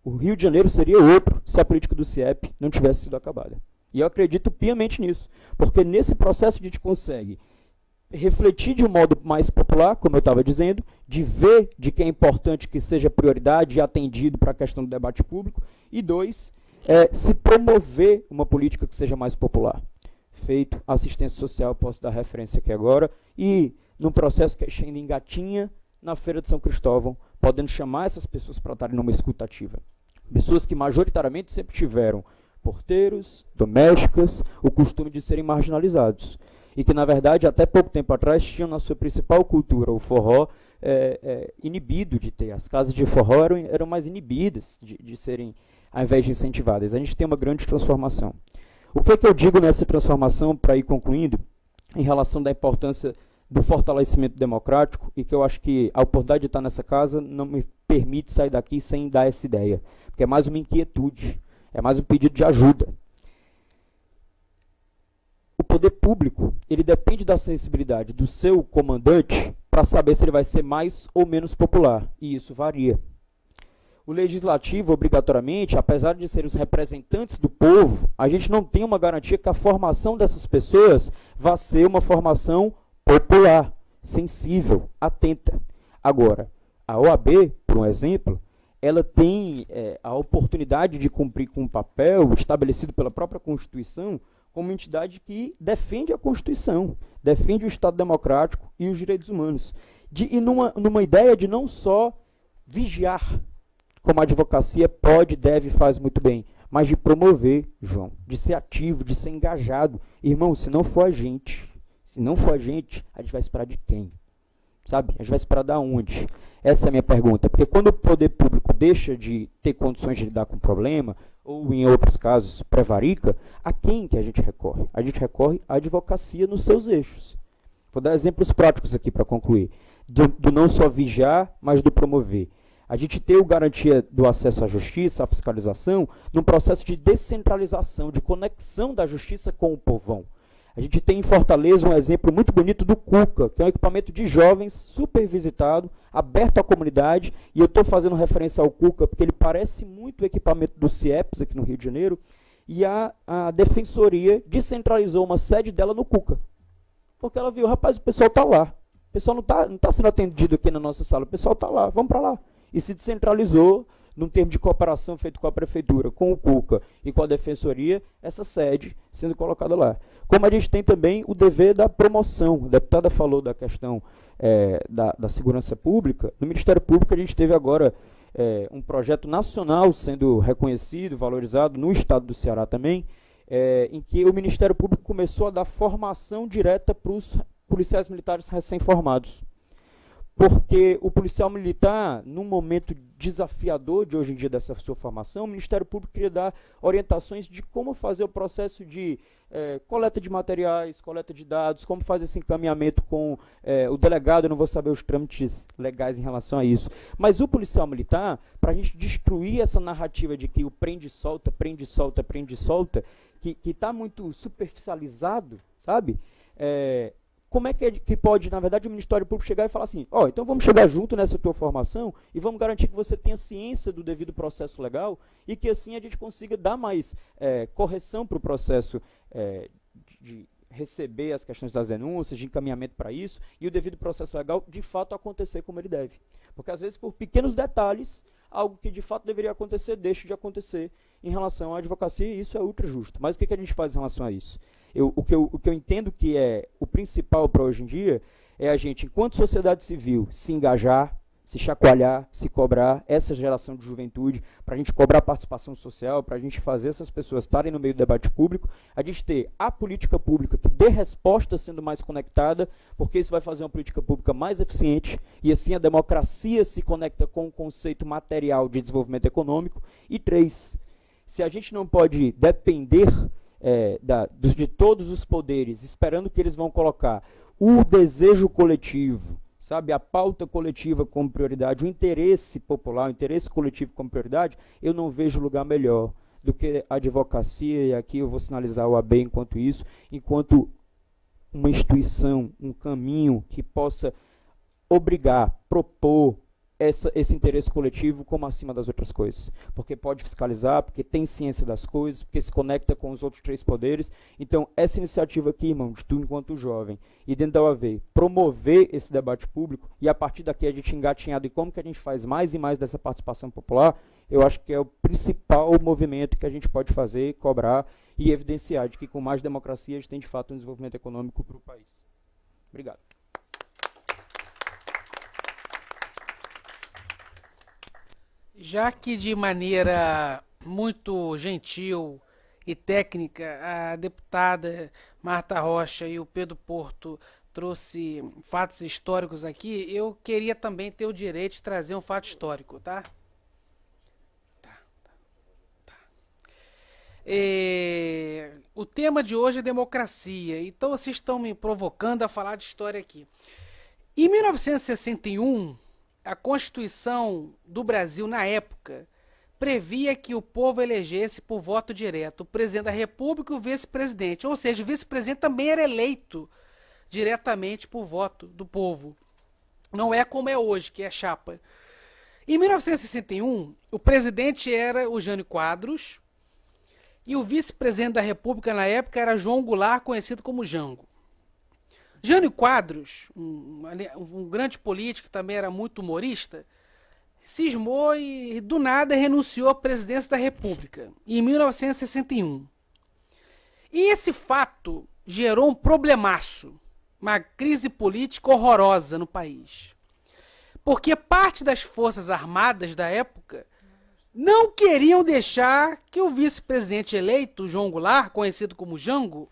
O Rio de Janeiro seria outro se a política do CIEP não tivesse sido acabada. E eu acredito piamente nisso, porque nesse processo a gente consegue refletir de um modo mais popular, como eu estava dizendo, de ver de que é importante que seja prioridade e atendido para a questão do debate público, e dois, se promover uma política que seja mais popular. Feito assistência social, posso dar referência aqui agora, e num processo que ainda engatinha na Feira de São Cristóvão, podendo chamar essas pessoas para estarem numa escuta ativa. Pessoas que majoritariamente sempre tiveram porteiros, domésticas, o costume de serem marginalizados. E que, na verdade, até pouco tempo atrás, tinham na sua principal cultura, o forró, inibido de ter. As casas de forró eram mais inibidas de serem, ao invés de incentivadas. A gente tem uma grande transformação. O que é que eu digo nessa transformação, para ir concluindo, em relação da importância do fortalecimento democrático, e que eu acho que a oportunidade de estar nessa casa não me permite sair daqui sem dar essa ideia, porque é mais uma inquietude, é mais um pedido de ajuda. O poder público, ele depende da sensibilidade do seu comandante para saber se ele vai ser mais ou menos popular, e isso varia. O legislativo, obrigatoriamente, apesar de ser os representantes do povo, a gente não tem uma garantia que a formação dessas pessoas vá ser uma formação popular, sensível, atenta. Agora, a OAB, por um exemplo, ela tem a oportunidade de cumprir com um papel estabelecido pela própria Constituição como entidade que defende a Constituição, defende o Estado democrático e os direitos humanos. E numa ideia de não só vigiar, como a advocacia pode, deve e faz muito bem, mas de promover, João, de ser ativo, de ser engajado. Irmão, se não for a gente, a gente vai esperar de quem? Sabe? A gente vai esperar da onde? Essa é a minha pergunta. Porque quando o poder público deixa de ter condições de lidar com o problema, ou em outros casos prevarica, a quem que a gente recorre? A gente recorre à advocacia nos seus eixos. Vou dar exemplos práticos aqui para concluir. Do não só vigiar, mas do promover. A gente tem o garantia do acesso à justiça, à fiscalização, num processo de descentralização, de conexão da justiça com o povão. A gente tem em Fortaleza um exemplo muito bonito do Cuca, que é um equipamento de jovens super visitado, aberto à comunidade, e eu estou fazendo referência ao Cuca porque ele parece muito o equipamento do CIEPS aqui no Rio de Janeiro, e a Defensoria descentralizou uma sede dela no Cuca. Porque ela viu, rapaz, o pessoal está lá. O pessoal não tá sendo atendido aqui na nossa sala, o pessoal está lá, vamos para lá. E se descentralizou, num termo de cooperação feito com a Prefeitura, com o Cuca e com a Defensoria, essa sede sendo colocada lá. Como a gente tem também o dever da promoção. A deputada falou da questão da segurança pública. No Ministério Público a gente teve agora um projeto nacional sendo reconhecido, valorizado, no estado do Ceará também, em que o Ministério Público começou a dar formação direta para os policiais militares recém-formados. Porque o policial militar, num momento desafiador de hoje em dia dessa sua formação, o Ministério Público queria dar orientações de como fazer o processo de coleta de materiais, coleta de dados, como fazer esse encaminhamento com o delegado. Eu não vou saber os trâmites legais em relação a isso. Mas o policial militar, para a gente destruir essa narrativa de que o prende e solta, prende e solta, prende e solta, que está muito superficializado, sabe? Como é que pode, na verdade, o Ministério Público chegar e falar assim, então vamos chegar junto nessa tua formação e vamos garantir que você tenha ciência do devido processo legal e que assim a gente consiga dar mais correção para o processo de receber as questões das denúncias, de encaminhamento para isso, e o devido processo legal de fato acontecer como ele deve. Porque às vezes por pequenos detalhes, algo que de fato deveria acontecer, deixa de acontecer em relação à advocacia, e isso é ultra justo. Mas o que a gente faz em relação a isso? O que eu entendo que é o principal para hoje em dia é a gente, enquanto sociedade civil, se engajar, se chacoalhar, se cobrar essa geração de juventude, para a gente cobrar participação social, para a gente fazer essas pessoas estarem no meio do debate público, a gente ter a política pública que dê resposta sendo mais conectada, porque isso vai fazer uma política pública mais eficiente, e assim a democracia se conecta com o conceito material de desenvolvimento econômico. E 3, se a gente não pode depender de todos os poderes, esperando que eles vão colocar o desejo coletivo, sabe, a pauta coletiva como prioridade, o interesse popular, o interesse coletivo como prioridade, eu não vejo lugar melhor do que a advocacia, e aqui eu vou sinalizar o AB enquanto uma instituição, um caminho que possa obrigar, propor esse interesse coletivo como acima das outras coisas. Porque pode fiscalizar, porque tem ciência das coisas, porque se conecta com os outros 3 poderes. Então, essa iniciativa aqui, irmão, de tu enquanto jovem, e dentro da UAV, promover esse debate público, e a partir daqui a gente engatinhado em como que a gente faz mais e mais dessa participação popular, eu acho que é o principal movimento que a gente pode fazer, cobrar e evidenciar de que com mais democracia a gente tem de fato um desenvolvimento econômico para o país. Obrigado. Já que de maneira muito gentil e técnica a deputada Marta Rocha e o Pedro Porto trouxe fatos históricos aqui, eu queria também ter o direito de trazer um fato histórico, tá? O tema de hoje é democracia, então vocês estão me provocando a falar de história aqui. Em 1961, a Constituição do Brasil, na época, previa que o povo elegesse por voto direto o presidente da República e o vice-presidente. Ou seja, o vice-presidente também era eleito diretamente por voto do povo. Não é como é hoje, que é chapa. Em 1961, o presidente era o Jânio Quadros e o vice-presidente da República, na época, era João Goulart, conhecido como Jango. Jânio Quadros, um grande político que também era muito humorista, cismou e do nada renunciou à presidência da República, em 1961. E esse fato gerou um problemaço, uma crise política horrorosa no país. Porque parte das forças armadas da época não queriam deixar que o vice-presidente eleito, João Goulart, conhecido como Jango,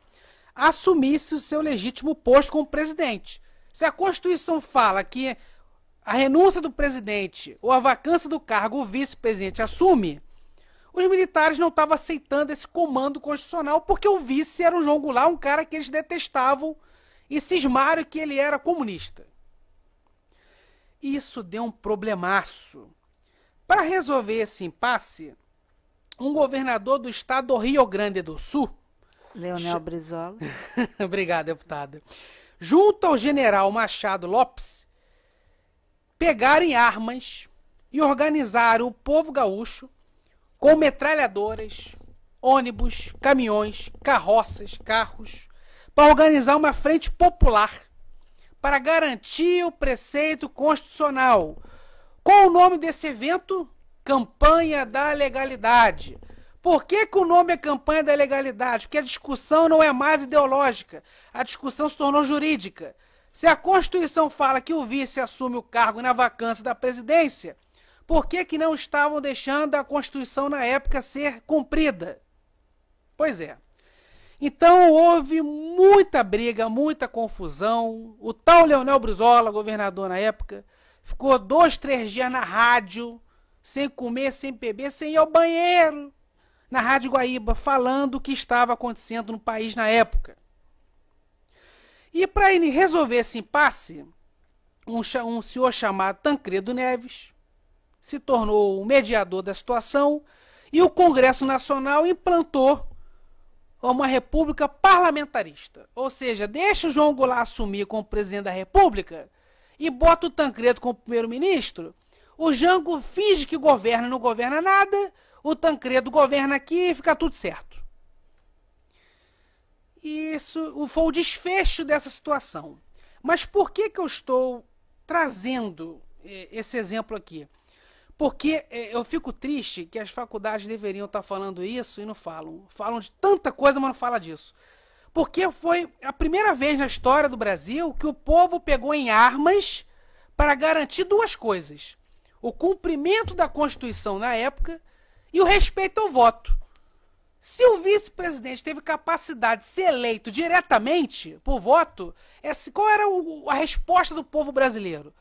assumisse o seu legítimo posto como presidente. Se a Constituição fala que a renúncia do presidente ou a vacância do cargo o vice-presidente assume, os militares não estavam aceitando esse comando constitucional porque o vice era o João Goulart, um cara que eles detestavam e cismaram que ele era comunista. Isso deu um problemaço. Para resolver esse impasse, um governador do estado do Rio Grande do Sul, Leonel Brizola. obrigado, deputada, junto ao general Machado Lopes, pegaram em armas e organizaram o povo gaúcho com metralhadoras, ônibus, caminhões, carroças, carros, para organizar uma frente popular para garantir o preceito constitucional. Qual o nome desse evento? Campanha da Legalidade. Por que o nome é Campanha da Legalidade? Porque a discussão não é mais ideológica, a discussão se tornou jurídica. Se a Constituição fala que o vice assume o cargo na vacância da presidência, por que não estavam deixando a Constituição na época ser cumprida? Pois é. Então houve muita briga, muita confusão. O tal Leonel Brizola, governador na época, ficou 2, 3 dias na rádio, sem comer, sem beber, sem ir ao banheiro, na Rádio Guaíba, falando o que estava acontecendo no país na época. E para ele resolver esse impasse, um senhor chamado Tancredo Neves se tornou o mediador da situação e o Congresso Nacional implantou uma república parlamentarista. Ou seja, deixa o João Goulart assumir como presidente da república e bota o Tancredo como primeiro-ministro. O Jango finge que governa, não governa nada, o Tancredo governa aqui e fica tudo certo. Isso foi o desfecho dessa situação. Mas por que eu estou trazendo esse exemplo aqui? Porque eu fico triste que as faculdades deveriam estar falando isso e não falam. Falam de tanta coisa, mas não falam disso. Porque foi a primeira vez na história do Brasil que o povo pegou em armas para garantir duas coisas. O cumprimento da Constituição na época e o respeito ao voto. Se o vice-presidente teve capacidade de ser eleito diretamente por voto, qual era a resposta do povo brasileiro?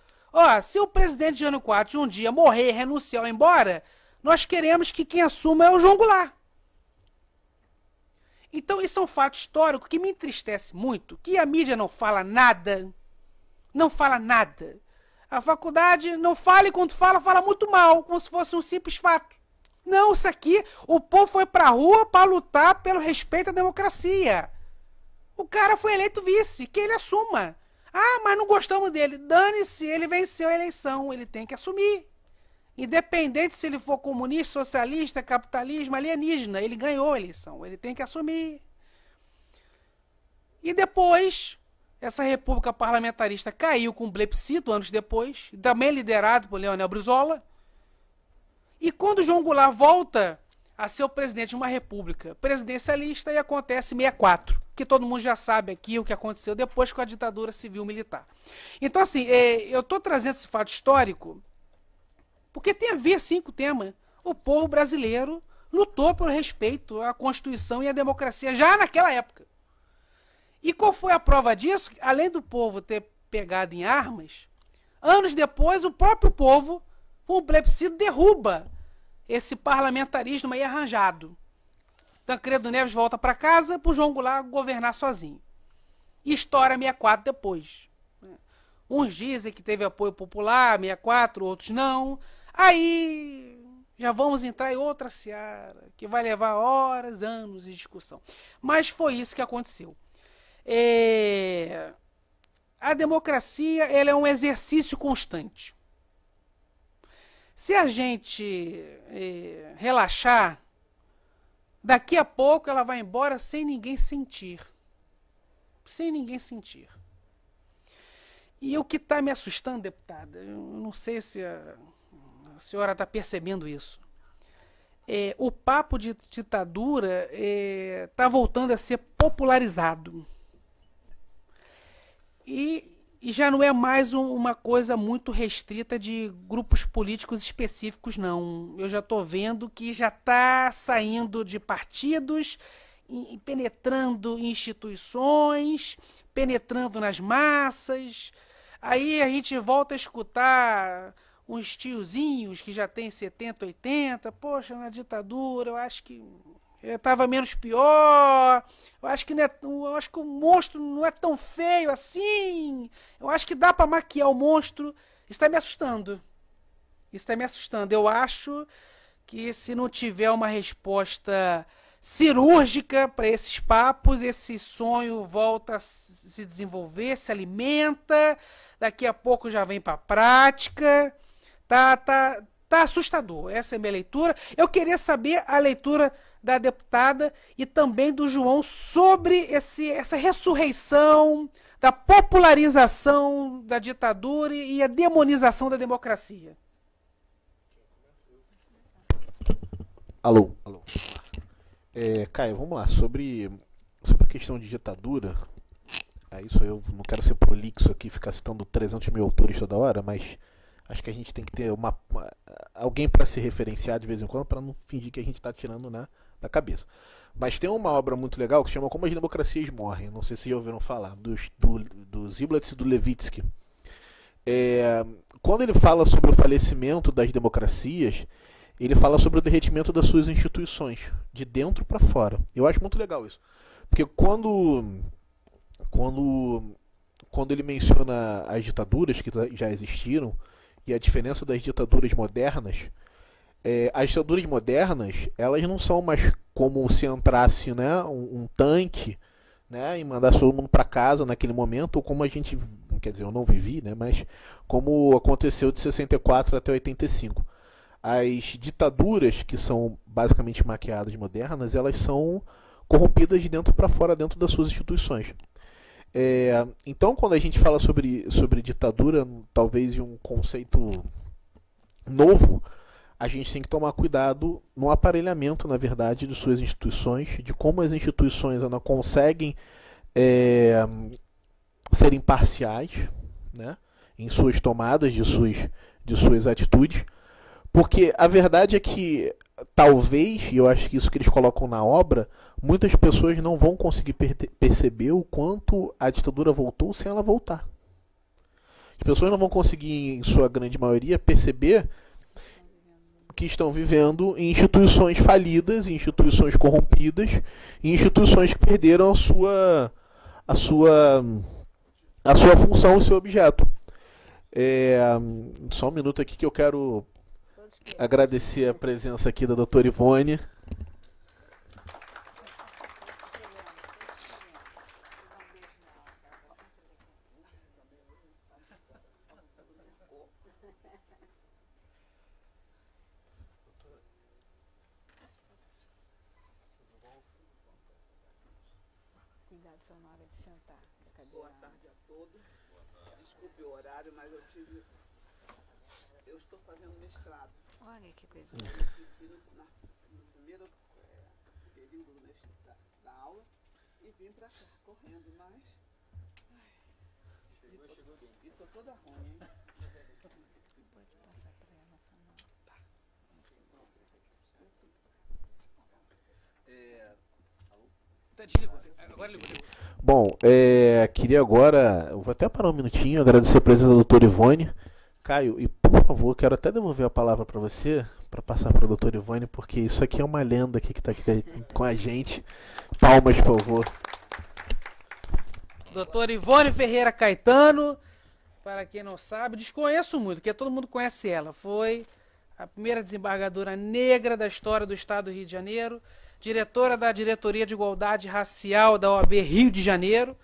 Se o presidente Jânio Quadros um dia morrer, renunciar ou ir embora, nós queremos que quem assuma é o João Goulart. Então isso é um fato histórico que me entristece muito, que a mídia não fala nada. Não fala nada. A faculdade não fala e quando fala, fala muito mal, como se fosse um simples fato. Não, isso aqui, o povo foi pra rua para lutar pelo respeito à democracia. O cara foi eleito vice, que ele assuma. Mas não gostamos dele. Dane-se, ele venceu a eleição, ele tem que assumir. Independente se ele for comunista, socialista, capitalismo, alienígena, ele ganhou a eleição, ele tem que assumir. E depois, essa república parlamentarista caiu com um plebiscito, anos depois, também liderado por Leonel Brizola. E quando João Goulart volta a ser o presidente de uma república presidencialista, e acontece 64, que todo mundo já sabe aqui o que aconteceu depois com a ditadura civil-militar. Então, assim, eu estou trazendo esse fato histórico porque tem a ver, sim, com o tema. O povo brasileiro lutou por respeito à Constituição e à democracia já naquela época. E qual foi a prova disso? Além do povo ter pegado em armas, anos depois o próprio povo, com o plebiscito, derruba esse parlamentarismo aí arranjado. Tancredo Neves volta para casa para o João Goulart governar sozinho. E estoura 64 depois. Uns dizem que teve apoio popular, 64, outros não. Aí já vamos entrar em outra seara, que vai levar horas, anos de discussão. Mas foi isso que aconteceu. A democracia, ela é um exercício constante. Se a gente relaxar, daqui a pouco ela vai embora sem ninguém sentir. Sem ninguém sentir. E o que está me assustando, deputada, eu não sei se a senhora está percebendo isso. O papo de ditadura está voltando a ser popularizado. E E já não é mais uma coisa muito restrita de grupos políticos específicos, não. Eu já estou vendo que já está saindo de partidos, penetrando em instituições, penetrando nas massas. Aí a gente volta a escutar uns tiozinhos que já têm 70, 80. Poxa, na ditadura eu acho que estava menos pior. Eu acho que o monstro não é tão feio assim. Eu acho que dá para maquiar o monstro. Isso está me assustando. Isso está me assustando. Eu acho que se não tiver uma resposta cirúrgica para esses papos, esse sonho volta a se desenvolver, se alimenta, daqui a pouco já vem para a prática. Tá assustador. Essa é a minha leitura. Eu queria saber a leitura da deputada e também do João sobre essa ressurreição da popularização da ditadura e a demonização da democracia. Alô. Caio, vamos lá. Sobre a questão de ditadura, isso eu não quero ser prolixo aqui, ficar citando 300 mil autores toda hora, mas acho que a gente tem que ter alguém para se referenciar de vez em quando, para não fingir que a gente está tirando da cabeça. Mas tem uma obra muito legal que se chama Como as Democracias Morrem. Não sei se já ouviram falar, do Ziblatt e do Levitsky. Quando ele fala sobre o falecimento das democracias, ele fala sobre o derretimento das suas instituições, de dentro para fora. Eu acho muito legal isso. Porque quando ele menciona as ditaduras que já existiram e a diferença das ditaduras modernas, as ditaduras modernas, elas não são mais como se entrasse, né, um tanque, né, e mandasse todo mundo para casa naquele momento, ou como a gente, quer dizer, eu não vivi, né, mas como aconteceu de 64 até 85. As ditaduras, que são basicamente maquiadas modernas, elas são corrompidas de dentro para fora, dentro das suas instituições. Então, quando a gente fala sobre ditadura, talvez em um conceito novo, a gente tem que tomar cuidado no aparelhamento, na verdade, de suas instituições, de como as instituições não conseguem ser imparciais, né, em suas tomadas de suas atitudes, porque a verdade é que talvez, e eu acho que isso que eles colocam na obra, muitas pessoas não vão conseguir perceber o quanto a ditadura voltou sem ela voltar. As pessoas não vão conseguir, em sua grande maioria, perceber que estão vivendo em instituições falidas, em instituições corrompidas, em instituições que perderam a sua função, o seu objeto. Só um minuto aqui que eu quero agradecer a presença aqui da doutora Ivone. Cuidado só na hora de sentar. Boa tarde a todos. Desculpe o horário, mas eu estou fazendo mestrado. Olha que coisa. No primeiro período da aula e vim para cá correndo, mas chegou bem. E estou toda ruim, hein? Pode passar para ela falar. Desligou. Agora ligou. Bom, queria agora, eu vou até parar um minutinho, agradecer a presença da doutora Ivone. Caio, e por favor, quero até devolver a palavra para você, para passar para a doutora Ivone, porque isso aqui é uma lenda aqui que está aqui com a gente. Palmas, por favor. Doutora Ivone Ferreira Caetano, para quem não sabe, desconheço muito, porque todo mundo conhece ela. Foi a primeira desembargadora negra da história do Estado do Rio de Janeiro, diretora da Diretoria de Igualdade Racial da OAB Rio de Janeiro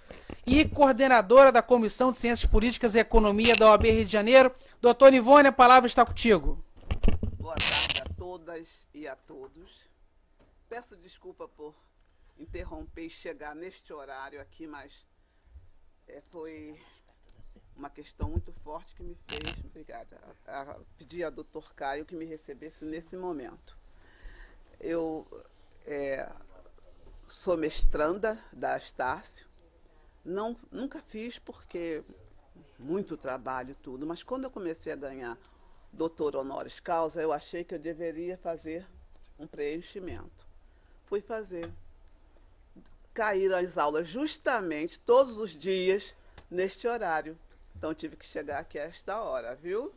e coordenadora da Comissão de Ciências Políticas e Economia da OAB Rio de Janeiro. Doutora Ivone, a palavra está contigo. Boa tarde a todas e a todos. Peço desculpa por interromper e chegar neste horário aqui, mas foi uma questão muito forte que me fez, obrigada, a pedir a doutor Caio que me recebesse nesse momento. Eu sou mestranda da Astácio, nunca fiz porque muito trabalho, tudo. Mas quando eu comecei a ganhar doutor honoris causa, eu achei que eu deveria fazer um preenchimento. Fui fazer. Caíram as aulas justamente todos os dias neste horário. Então tive que chegar aqui a esta hora, viu?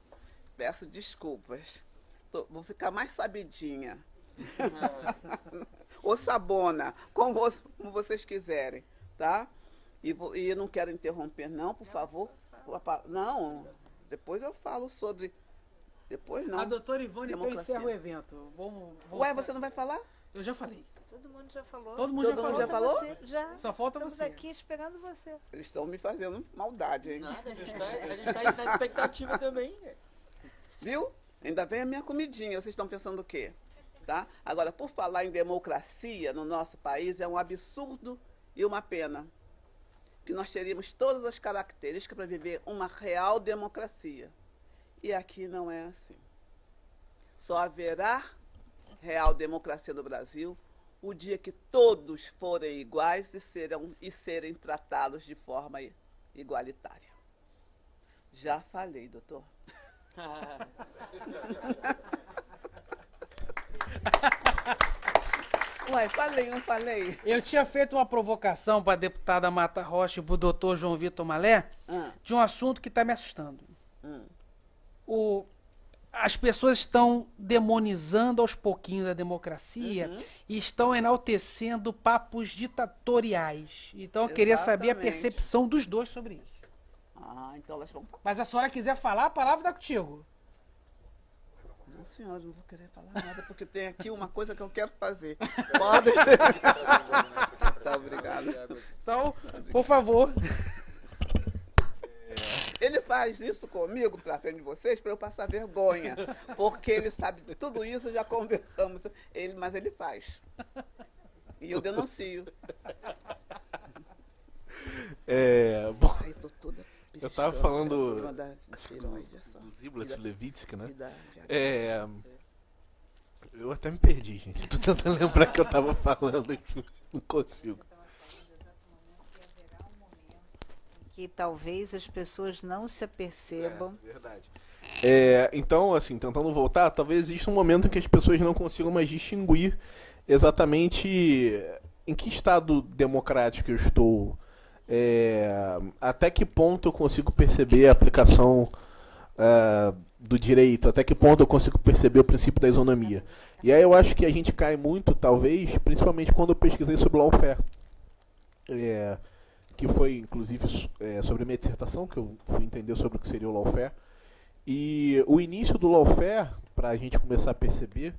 Peço desculpas. Vou ficar mais sabidinha. Ou sabona, como vocês quiserem, tá? E eu não quero interromper, não, por favor. Não, depois eu falo sobre... Depois não. A doutora Ivone então Democracia. encerra o evento. Vamos Ué, você não vai falar? Eu já falei. Todo mundo já falou. Todo mundo já Todo mundo falou. já falou? Você, já. Só falta Estamos você. aqui esperando você. Eles estão me fazendo maldade, hein? Nada, a gente tá na expectativa também. Viu? Ainda vem a minha comidinha. Vocês estão pensando o quê? Tá? Agora, por falar em democracia no nosso país, é um absurdo e uma pena que nós teríamos todas as características para viver uma real democracia. E aqui não é assim. Só haverá real democracia no Brasil o dia que todos forem iguais e serem tratados de forma igualitária. Já falei, doutor. Ué, falei, não falei? Eu tinha feito uma provocação para a deputada Marta Rocha e para o doutor João Vitor Malé de um assunto que está me assustando. As pessoas estão demonizando aos pouquinhos a democracia e estão enaltecendo papos ditatoriais. Então eu queria saber a Exatamente. percepção dos dois sobre isso. Ah, então elas vão falar. Mas se a senhora quiser falar, a palavra está contigo. Não, senhor, não vou querer falar nada, porque tem aqui uma coisa que eu quero fazer. Pode. Tá, obrigado. Então, por favor. Ele faz isso comigo, pra frente de vocês, para eu passar vergonha. Porque ele sabe de tudo isso, já conversamos. Mas ele faz. E eu denuncio. Bom, Ai, tô toda eu tava pichona, falando uma das tireoides, só. do Ziblatt Levitsky, né? E da- Eu até me perdi, gente. Tô tentando lembrar que eu tava falando e não consigo. Que talvez as pessoas não se apercebam. Verdade. Então, assim, tentando voltar, talvez exista um momento em que as pessoas não consigam mais distinguir exatamente em que estado democrático eu estou, até que ponto eu consigo perceber a aplicação do direito, até que ponto eu consigo perceber o princípio da isonomia. E aí eu acho que a gente cai muito, talvez, principalmente quando eu pesquisei sobre o lawfare. Que foi, inclusive, sobre a minha dissertação, que eu fui entender sobre o que seria o lawfare. E o início do lawfare, para a gente começar a perceber,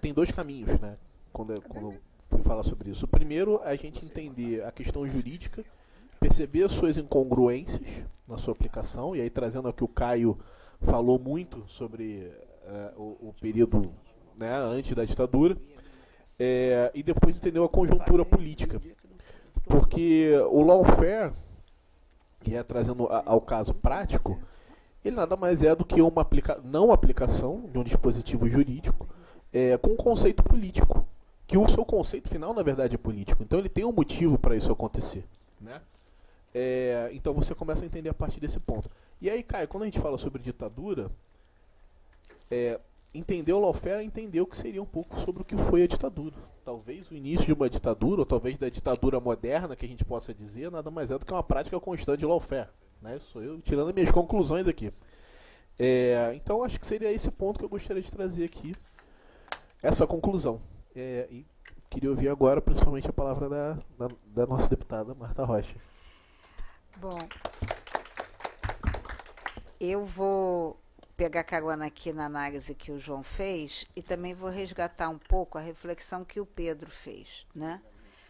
tem dois caminhos, né? Quando eu fui falar sobre isso. O primeiro, a gente entender a questão jurídica, perceber as suas incongruências na sua aplicação, e aí trazendo ao que o Caio falou muito sobre o período, né, antes da ditadura, e depois entender a conjuntura política. Porque o lawfare, que trazendo ao caso prático, ele nada mais é do que uma não aplicação de um dispositivo jurídico com um conceito político. Que o seu conceito final, na verdade, é político. Então ele tem um motivo para isso acontecer. Né? Então você começa a entender a partir desse ponto. E aí, Caio, quando a gente fala sobre ditadura, entender o lawfare é entender o que seria um pouco sobre o que foi a ditadura. Talvez o início de uma ditadura, ou talvez da ditadura moderna, que a gente possa dizer, nada mais é do que uma prática constante de lawfare. Né? Sou eu tirando as minhas conclusões aqui. Então acho que seria esse ponto que eu gostaria de trazer aqui, essa conclusão. E queria ouvir agora, principalmente, a palavra da nossa deputada Marta Rocha. Bom, eu vou pegar carona aqui na análise que o João fez e também vou resgatar um pouco a reflexão que o Pedro fez, né?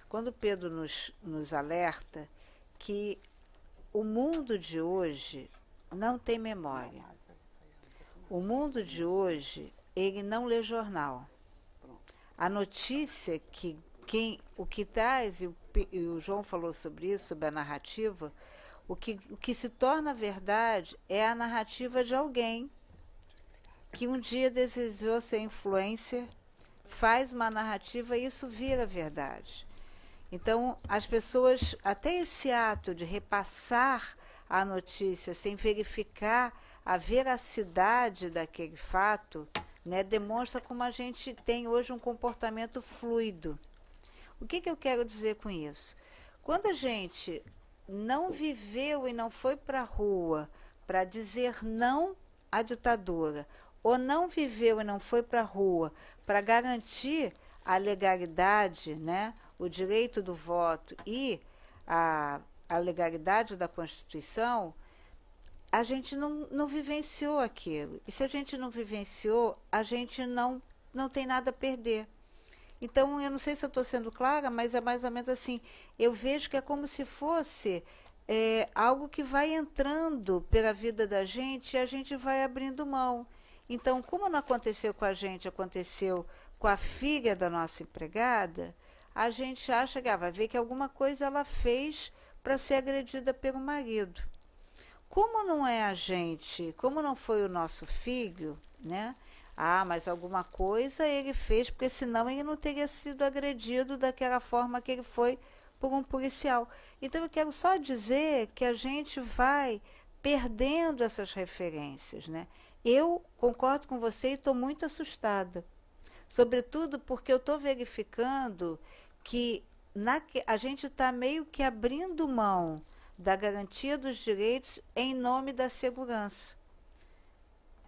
Quando o Pedro nos alerta que o mundo de hoje não tem memória. O mundo de hoje, ele não lê jornal. A notícia o que traz, e o João falou sobre isso, sobre a narrativa, o que se torna verdade é a narrativa de alguém que um dia desejou ser influencer, faz uma narrativa e isso vira verdade. Então, as pessoas, até esse ato de repassar a notícia sem verificar a veracidade daquele fato, né, demonstra como a gente tem hoje um comportamento fluido. O que eu quero dizer com isso? Quando a gente não viveu e não foi para a rua para dizer não à ditadura, ou não viveu e não foi para a rua para garantir a legalidade, né, o direito do voto e a legalidade da Constituição, a gente não vivenciou aquilo. E se a gente não vivenciou, a gente não tem nada a perder. Então, eu não sei se eu estou sendo clara, mas é mais ou menos assim. Eu vejo que é como se fosse algo que vai entrando pela vida da gente e a gente vai abrindo mão. Então, como não aconteceu com a gente, aconteceu com a filha da nossa empregada, a gente acha que vai ver que alguma coisa ela fez para ser agredida pelo marido. Como não é a gente, como não foi o nosso filho, né? Mas alguma coisa ele fez, porque senão ele não teria sido agredido daquela forma que ele foi por um policial. Então eu quero só dizer que a gente vai perdendo essas referências, né? Eu concordo com você e estou muito assustada. Sobretudo porque eu estou verificando que a gente está meio que abrindo mão da garantia dos direitos em nome da segurança.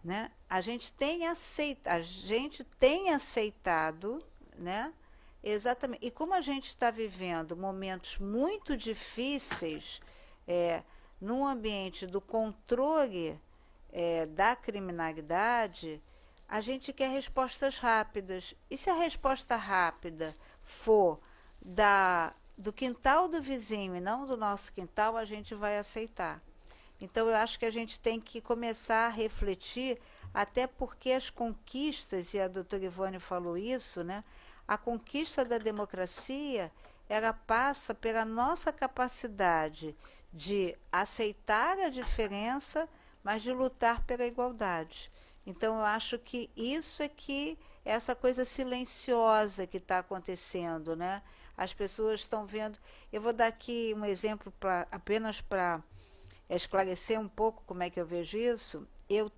Né? A gente tem aceitado, né? Exatamente. E como a gente está vivendo momentos muito difíceis num ambiente do controle da criminalidade, a gente quer respostas rápidas. E se a resposta rápida for do quintal do vizinho e não do nosso quintal, a gente vai aceitar. Então, eu acho que a gente tem que começar a refletir, até porque as conquistas, e a doutora Ivone falou isso, né? A conquista da democracia, ela passa pela nossa capacidade de aceitar a diferença, mas de lutar pela igualdade. Então, eu acho que isso é essa coisa silenciosa que está acontecendo, né? As pessoas estão vendo... Eu vou dar aqui um exemplo apenas para esclarecer um pouco como é que eu vejo isso. Eu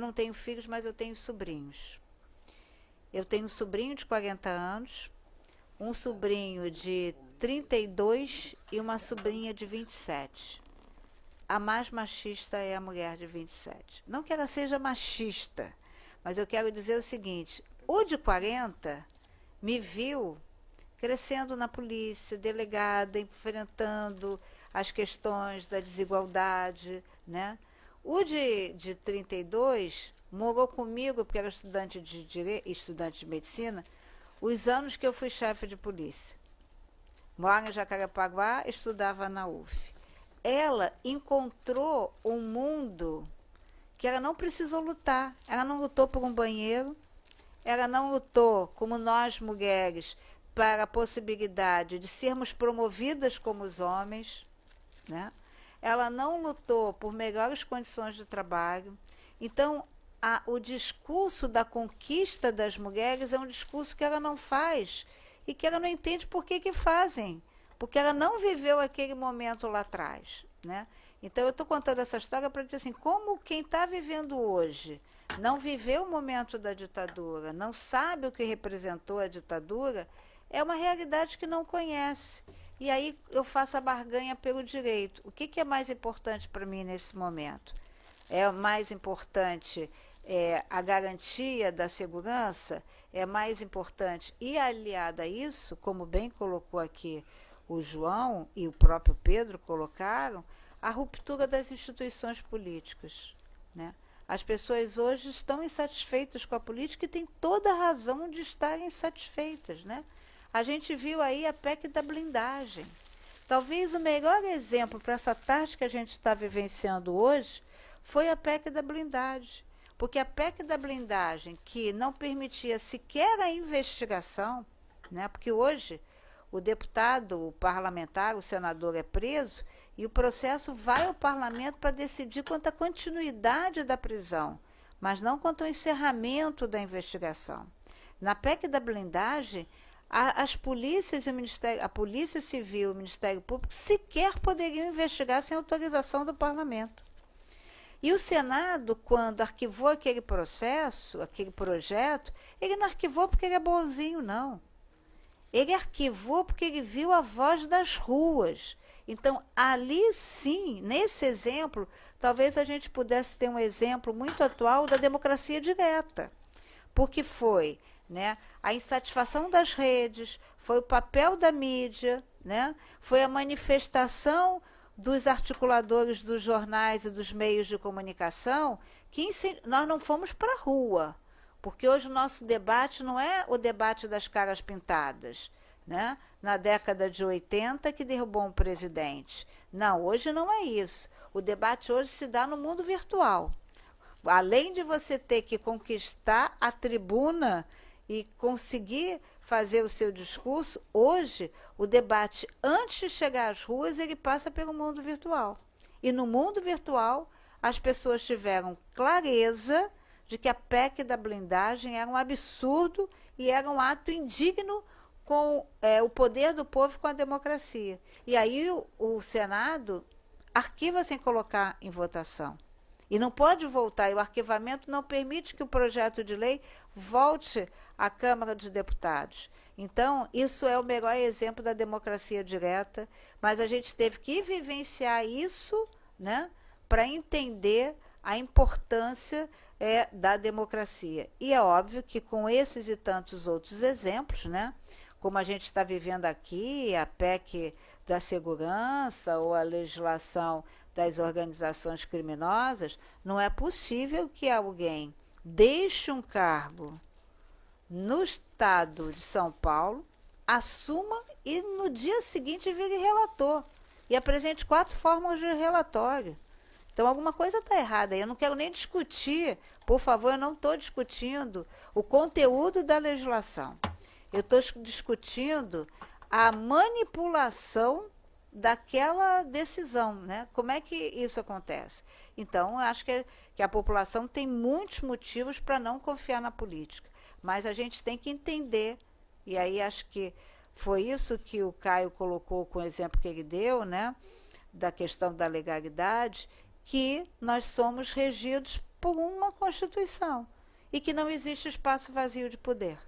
não tenho filhos, mas eu tenho sobrinhos. Eu tenho um sobrinho de 40 anos, um sobrinho de 32 e uma sobrinha de 27. A mais machista é a mulher de 27. Não que ela seja machista, mas eu quero dizer o seguinte: o de 40 me viu crescendo na polícia, delegada, enfrentando as questões da desigualdade, né? O de 32 morou comigo, porque era estudante de medicina, os anos que eu fui chefe de polícia. Mora em Jacarepaguá, estudava na UF. Ela encontrou um mundo que ela não precisou lutar. Ela não lutou por um banheiro, ela não lutou, como nós mulheres, para a possibilidade de sermos promovidas como os homens, né? Ela não lutou por melhores condições de trabalho. Então, o discurso da conquista das mulheres é um discurso que ela não faz e que ela não entende por que fazem, porque ela não viveu aquele momento lá atrás, né? Então, eu estou contando essa história para dizer assim, como quem está vivendo hoje não viveu o momento da ditadura, não sabe o que representou a ditadura, é uma realidade que não conhece. E aí eu faço a barganha pelo direito. O que é mais importante para mim nesse momento? É mais importante a garantia da segurança? É mais importante, e aliada a isso, como bem colocou aqui o João e o próprio Pedro colocaram, a ruptura das instituições políticas, né? As pessoas hoje estão insatisfeitas com a política e têm toda a razão de estarem insatisfeitas, né? A gente viu aí a PEC da blindagem. Talvez o melhor exemplo para essa tarde que a gente está vivenciando hoje foi a PEC da blindagem. Porque a PEC da blindagem, que não permitia sequer a investigação, né? Porque hoje o deputado, o parlamentar, o senador é preso e o processo vai ao parlamento para decidir quanto à continuidade da prisão, mas não quanto ao encerramento da investigação. Na PEC da blindagem, As polícias e o Ministério, a Polícia Civil e o Ministério Público sequer poderiam investigar sem autorização do Parlamento. E o Senado, quando arquivou aquele processo, aquele projeto, ele não arquivou porque ele é bonzinho, não. Ele arquivou porque ele viu a voz das ruas. Então, ali sim, nesse exemplo, talvez a gente pudesse ter um exemplo muito atual da democracia direta. Porque foi, né, a insatisfação das redes, foi o papel da mídia, né, foi a manifestação dos articuladores dos jornais e dos meios de comunicação, que nós não fomos para a rua, porque hoje o nosso debate não é o debate das caras pintadas, né? Na década de 80 que derrubou um presidente. Não, hoje não é isso. O debate hoje se dá no mundo virtual. Além de você ter que conquistar a tribuna e conseguir fazer o seu discurso, hoje o debate, antes de chegar às ruas, ele passa pelo mundo virtual. E no mundo virtual, as pessoas tiveram clareza de que a PEC da blindagem era um absurdo e era um ato indigno com o poder do povo com a democracia. E aí o Senado arquiva sem colocar em votação. E não pode voltar, e o arquivamento não permite que o projeto de lei volte à Câmara dos Deputados. Então, isso é o melhor exemplo da democracia direta, mas a gente teve que vivenciar isso, né, para entender a importância da democracia. E é óbvio que com esses e tantos outros exemplos, né, como a gente está vivendo aqui, a PEC da segurança ou a legislação das organizações criminosas, não é possível que alguém deixe um cargo no estado de São Paulo, assuma e no dia seguinte vire relator e apresente 4 fórmulas de relatório. Então alguma coisa está errada. Eu não quero nem discutir, por favor, eu não estou discutindo o conteúdo da legislação. Eu estou discutindo a manipulação daquela decisão, né? Como é que isso acontece? Então, eu acho que a população tem muitos motivos para não confiar na política, mas a gente tem que entender, e aí acho que foi isso que o Caio colocou com o exemplo que ele deu, né? Da questão da legalidade, que nós somos regidos por uma Constituição e que não existe espaço vazio de poder.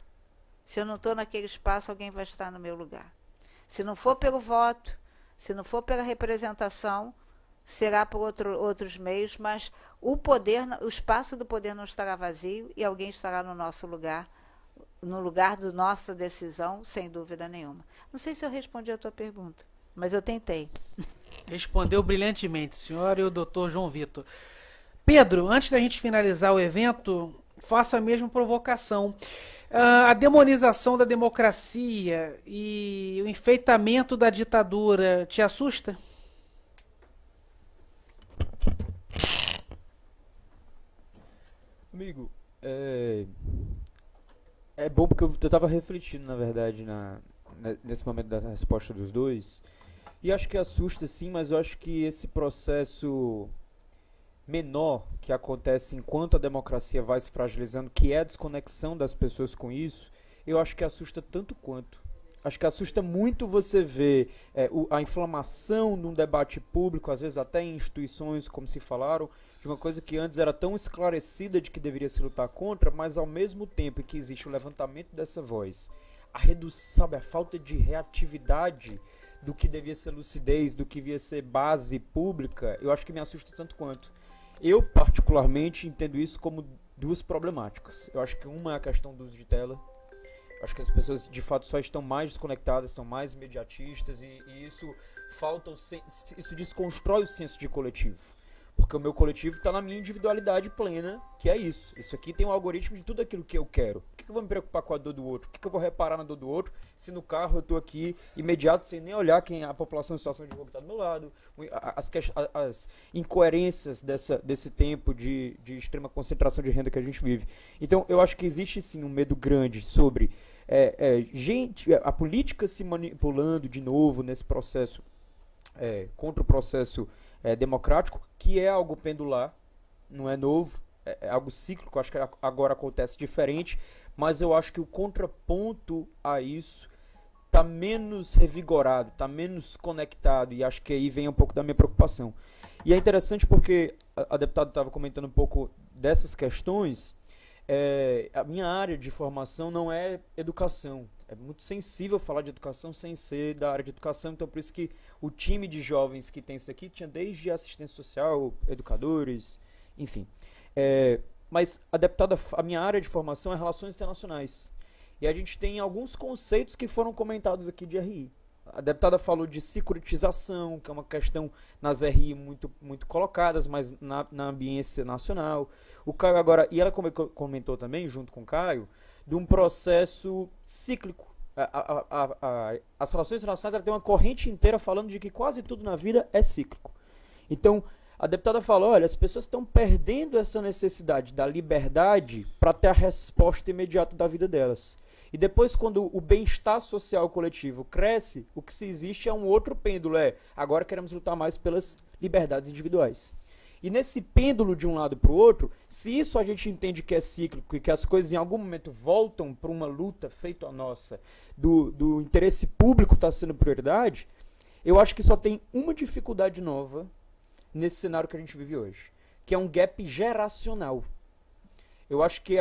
Se eu não estou naquele espaço, alguém vai estar no meu lugar. Se não for pelo voto, se não for pela representação, será por outros meios, mas o espaço do poder não estará vazio e alguém estará no nosso lugar, no lugar da nossa decisão, sem dúvida nenhuma. Não sei se eu respondi a tua pergunta, mas eu tentei. Respondeu brilhantemente, senhora, e o doutor João Vitor. Pedro, antes da gente finalizar o evento, faço a mesma provocação. A demonização da democracia e o enfeitamento da ditadura te assusta? Amigo, é bom porque eu estava refletindo, na verdade, nesse momento da resposta dos dois, e acho que assusta sim, mas eu acho que esse processo menor que acontece enquanto a democracia vai se fragilizando, que é a desconexão das pessoas com isso, eu acho que assusta tanto quanto. Acho que assusta muito você ver a inflamação de um debate público, às vezes até em instituições, como se falaram, de uma coisa que antes era tão esclarecida de que deveria se lutar contra, mas ao mesmo tempo que existe o levantamento dessa voz, a redução, sabe, a falta de reatividade do que devia ser lucidez, do que devia ser base pública, eu acho que me assusta tanto quanto. Eu, particularmente, entendo isso como duas problemáticas. Eu acho que uma é a questão do uso de tela. Eu acho que as pessoas, de fato, só estão mais desconectadas, estão mais imediatistas e isso isso desconstrói o senso de coletivo. Porque o meu coletivo está na minha individualidade plena, que é isso. Isso aqui tem um algoritmo de tudo aquilo que eu quero. Por que eu vou me preocupar com a dor do outro? Por que eu vou reparar na dor do outro se no carro eu estou aqui imediato, sem nem olhar quem a população em situação de rua está do meu lado? As incoerências desse tempo de extrema concentração de renda que a gente vive. Então, eu acho que existe sim um medo grande sobre a política se manipulando de novo nesse processo, contra o processo democrático, que é algo pendular, não é novo, é algo cíclico, acho que agora acontece diferente, mas eu acho que o contraponto a isso está menos revigorado, está menos conectado, e acho que aí vem um pouco da minha preocupação. E é interessante porque a deputada estava comentando um pouco dessas questões. A minha área de formação não é educação. É muito sensível falar de educação sem ser da área de educação, então por isso que o time de jovens que tem isso aqui tinha desde assistência social, educadores, enfim. Mas a minha área de formação é relações internacionais. E a gente tem alguns conceitos que foram comentados aqui de RI. A deputada falou de securitização, que é uma questão nas RI muito, muito colocadas, mas na ambiência nacional. O Caio agora, e ela comentou também, junto com o Caio, de um processo cíclico. As relações internacionais ela tem uma corrente inteira falando de que quase tudo na vida é cíclico. Então, a deputada falou, olha, as pessoas estão perdendo essa necessidade da liberdade para ter a resposta imediata da vida delas. E depois, quando o bem-estar social coletivo cresce, o que se existe é um outro pêndulo, agora queremos lutar mais pelas liberdades individuais. E nesse pêndulo de um lado para o outro, se isso a gente entende que é cíclico e que as coisas em algum momento voltam para uma luta feita a nossa, do interesse público está sendo prioridade, eu acho que só tem uma dificuldade nova nesse cenário que a gente vive hoje, que é um gap geracional. Eu acho que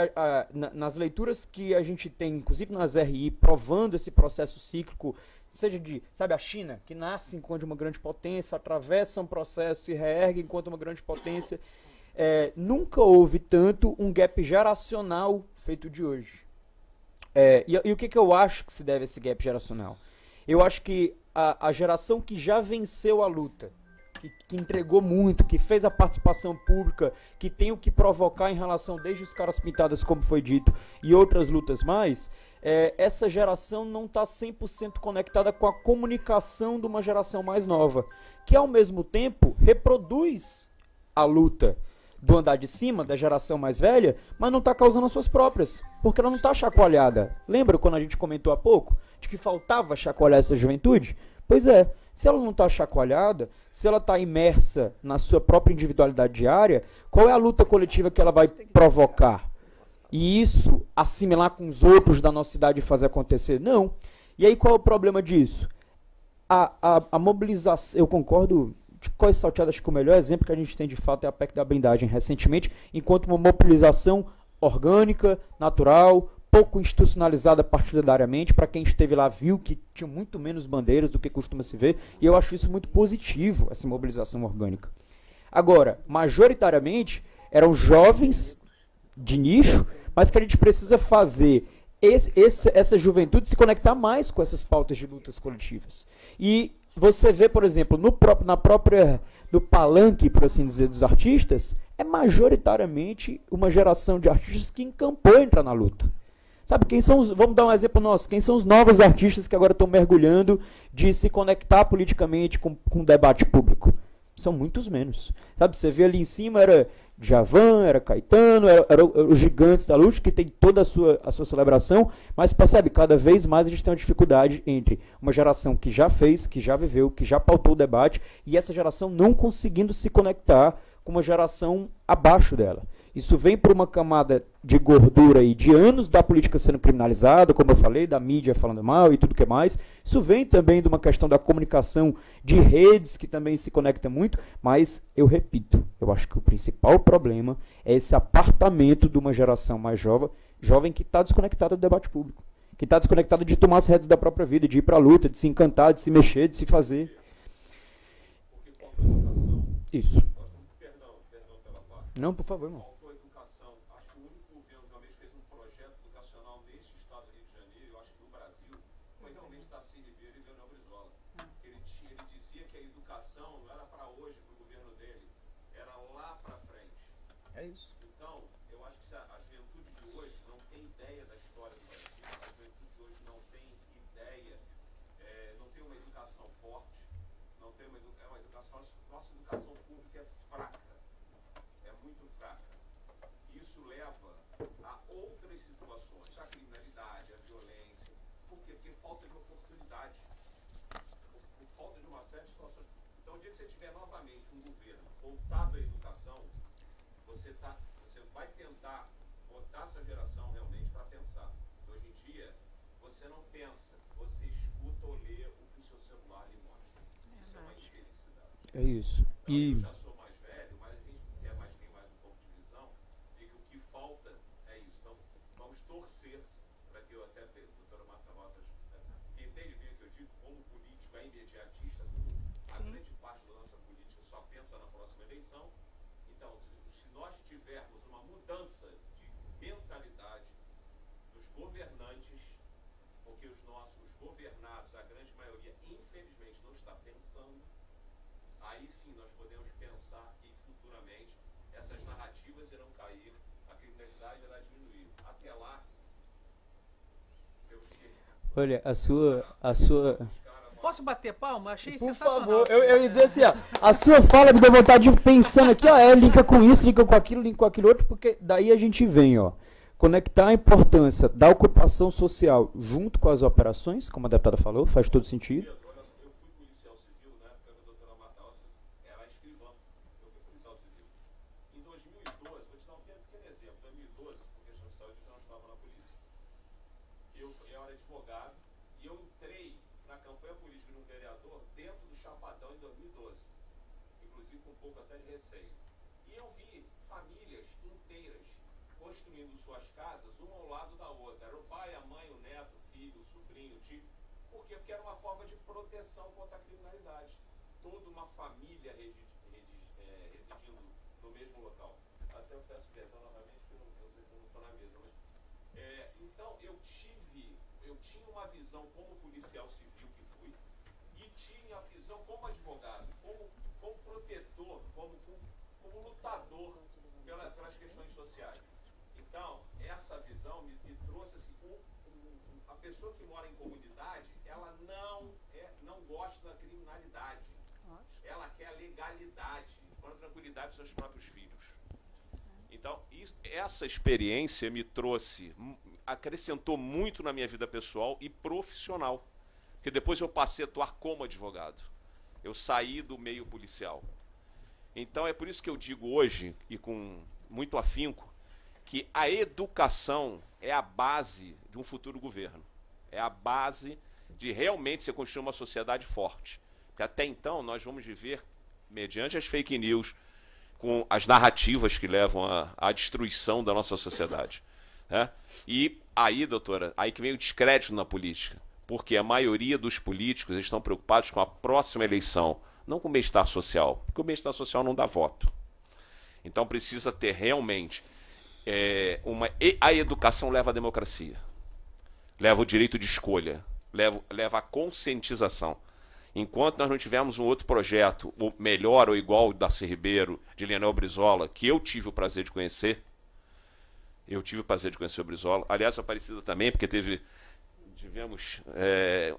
nas leituras que a gente tem, inclusive nas RI, provando esse processo cíclico, seja de, sabe, a China, que nasce enquanto uma grande potência, atravessa um processo, se reergue enquanto uma grande potência, nunca houve tanto um gap geracional feito de hoje. E o que eu acho que se deve a esse gap geracional? Eu acho que a geração que já venceu a luta, que entregou muito, que fez a participação pública, que tem o que provocar em relação desde os caras pintadas, como foi dito, e outras lutas mais, essa geração não está 100% conectada com a comunicação de uma geração mais nova, que ao mesmo tempo reproduz a luta do andar de cima, da geração mais velha, mas não está causando as suas próprias, porque ela não está chacoalhada. Lembra quando a gente comentou há pouco, de que faltava chacoalhar essa juventude? Pois é, se ela não está chacoalhada, se ela está imersa na sua própria individualidade diária, qual é a luta coletiva que ela vai provocar? E isso assimilar com os outros da nossa idade e fazer acontecer? Não. E aí qual é o problema disso? A mobilização, eu concordo, de coisa salteada, acho que o melhor exemplo que a gente tem de fato é a PEC da blindagem recentemente, enquanto uma mobilização orgânica, natural, pouco institucionalizada partidariamente, para quem esteve lá viu que tinha muito menos bandeiras do que costuma se ver, e eu acho isso muito positivo, essa mobilização orgânica. Agora, majoritariamente, eram jovens de nicho, mas que a gente precisa fazer essa juventude se conectar mais com essas pautas de lutas coletivas. E você vê, por exemplo, no palanque, por assim dizer, dos artistas, é majoritariamente uma geração de artistas que encampou entrar na luta. Sabe, vamos dar um exemplo nosso, quem são os novos artistas que agora estão mergulhando de se conectar politicamente com o debate público? São muitos menos. Sabe, você vê ali em cima, era Djavan, era Caetano, eram os gigantes da luta, que tem toda a sua celebração, mas percebe, cada vez mais a gente tem uma dificuldade entre uma geração que já fez, que já viveu, que já pautou o debate, e essa geração não conseguindo se conectar com uma geração abaixo dela. Isso vem por uma camada de gordura e de anos da política sendo criminalizada, como eu falei, da mídia falando mal e tudo que mais. Isso vem também de uma questão da comunicação de redes, que também se conecta muito, mas eu repito, eu acho que o principal problema é esse apartamento de uma geração mais jovem que está desconectada do debate público, que está desconectada de tomar as rédeas da própria vida, de ir para a luta, de se encantar, de se mexer, de se fazer. Isso. Não, por favor, irmão. É isso. Então, eu acho que a juventude de hoje não tem ideia da história do Brasil, a juventude de hoje não tem ideia, não tem uma educação forte, não tem uma educação, nossa educação pública é fraca, é muito fraca. Isso leva a outras situações, a criminalidade, a violência. Por quê? Porque falta de oportunidade, por falta de uma série de situações. Então, o dia que você tiver novamente um governo voltado à educação, você vai tentar botar essa geração realmente para pensar. Hoje em dia, você não pensa, você escuta ou lê o que o seu celular lhe mostra. Isso é uma infelicidade. É isso. Então, E eu já sou mais velho, mas a gente quer mais, tem mais um pouco de visão, e que o que falta é isso. Então, vamos torcer para que eu até, doutora Marta Rotas, tentei ver que eu digo, como político é imediatista, a grande parte da nossa política só pensa na próxima eleição. Então, se nós tivermos uma mudança de mentalidade dos governantes, porque os governados, a grande maioria, infelizmente, não está pensando, aí sim nós podemos pensar que futuramente essas narrativas irão cair, a criminalidade irá diminuir. Até lá, temos que... olha, a sua Posso bater palma? Achei por sensacional. favor, eu ia dizer assim, ó, a sua fala me deu vontade de ir pensando aqui, ó, linka com isso, linka com aquilo outro, porque daí a gente vem, ó, conectar a importância da ocupação social junto com as operações, como a deputada falou, faz todo sentido. Eu fui policial civil, na época da doutora Marta Rotas era escrivã. Eu fui policial civil. Em 2012, vou te dar um pequeno exemplo. Em 2012, por questão de saúde, eu já não estava na polícia. Eu era advogado e eu entrei na campanha política de um vereador dentro do Chapadão em 2012. Inclusive com um pouco até de receio. E eu vi famílias inteiras construindo suas casas, uma ao lado da outra. Era o pai, a mãe, o neto, o filho, o sobrinho, o tio. Por quê? Porque era uma forma de proteção contra a criminalidade. Toda uma família residindo no mesmo local. Até eu peço perdão novamente, porque eu sei que eu não estou na mesa. Mas, então, eu tinha uma visão como policial civil que fui, e tinha a visão como advogado, como protetor, como lutador pelas questões sociais. Então, essa visão me trouxe assim, a pessoa que mora em comunidade, ela não gosta da criminalidade. Ela quer a legalidade, com a tranquilidade dos seus próprios filhos. Então, essa experiência me trouxe, acrescentou muito na minha vida pessoal e profissional. Porque depois eu passei a atuar como advogado. Eu saí do meio policial. Então, é por isso que eu digo hoje, e com muito afinco, que a educação é a base de um futuro governo. É a base de realmente se construir uma sociedade forte. Porque até então nós vamos viver, mediante as fake news, com as narrativas que levam à destruição da nossa sociedade. Né? E aí, doutora, aí que vem o descrédito na política. Porque a maioria dos políticos estão preocupados com a próxima eleição, não com o bem-estar social. Porque o bem-estar social não dá voto. Então precisa ter realmente... a educação leva à democracia, leva o direito de escolha, leva a conscientização. Enquanto nós não tivermos um outro projeto, ou melhor ou igual ao Darcy Ribeiro, de Leonel Brizola, que eu tive o prazer de conhecer, o Brizola, aliás, a Aparecida também, porque tivemos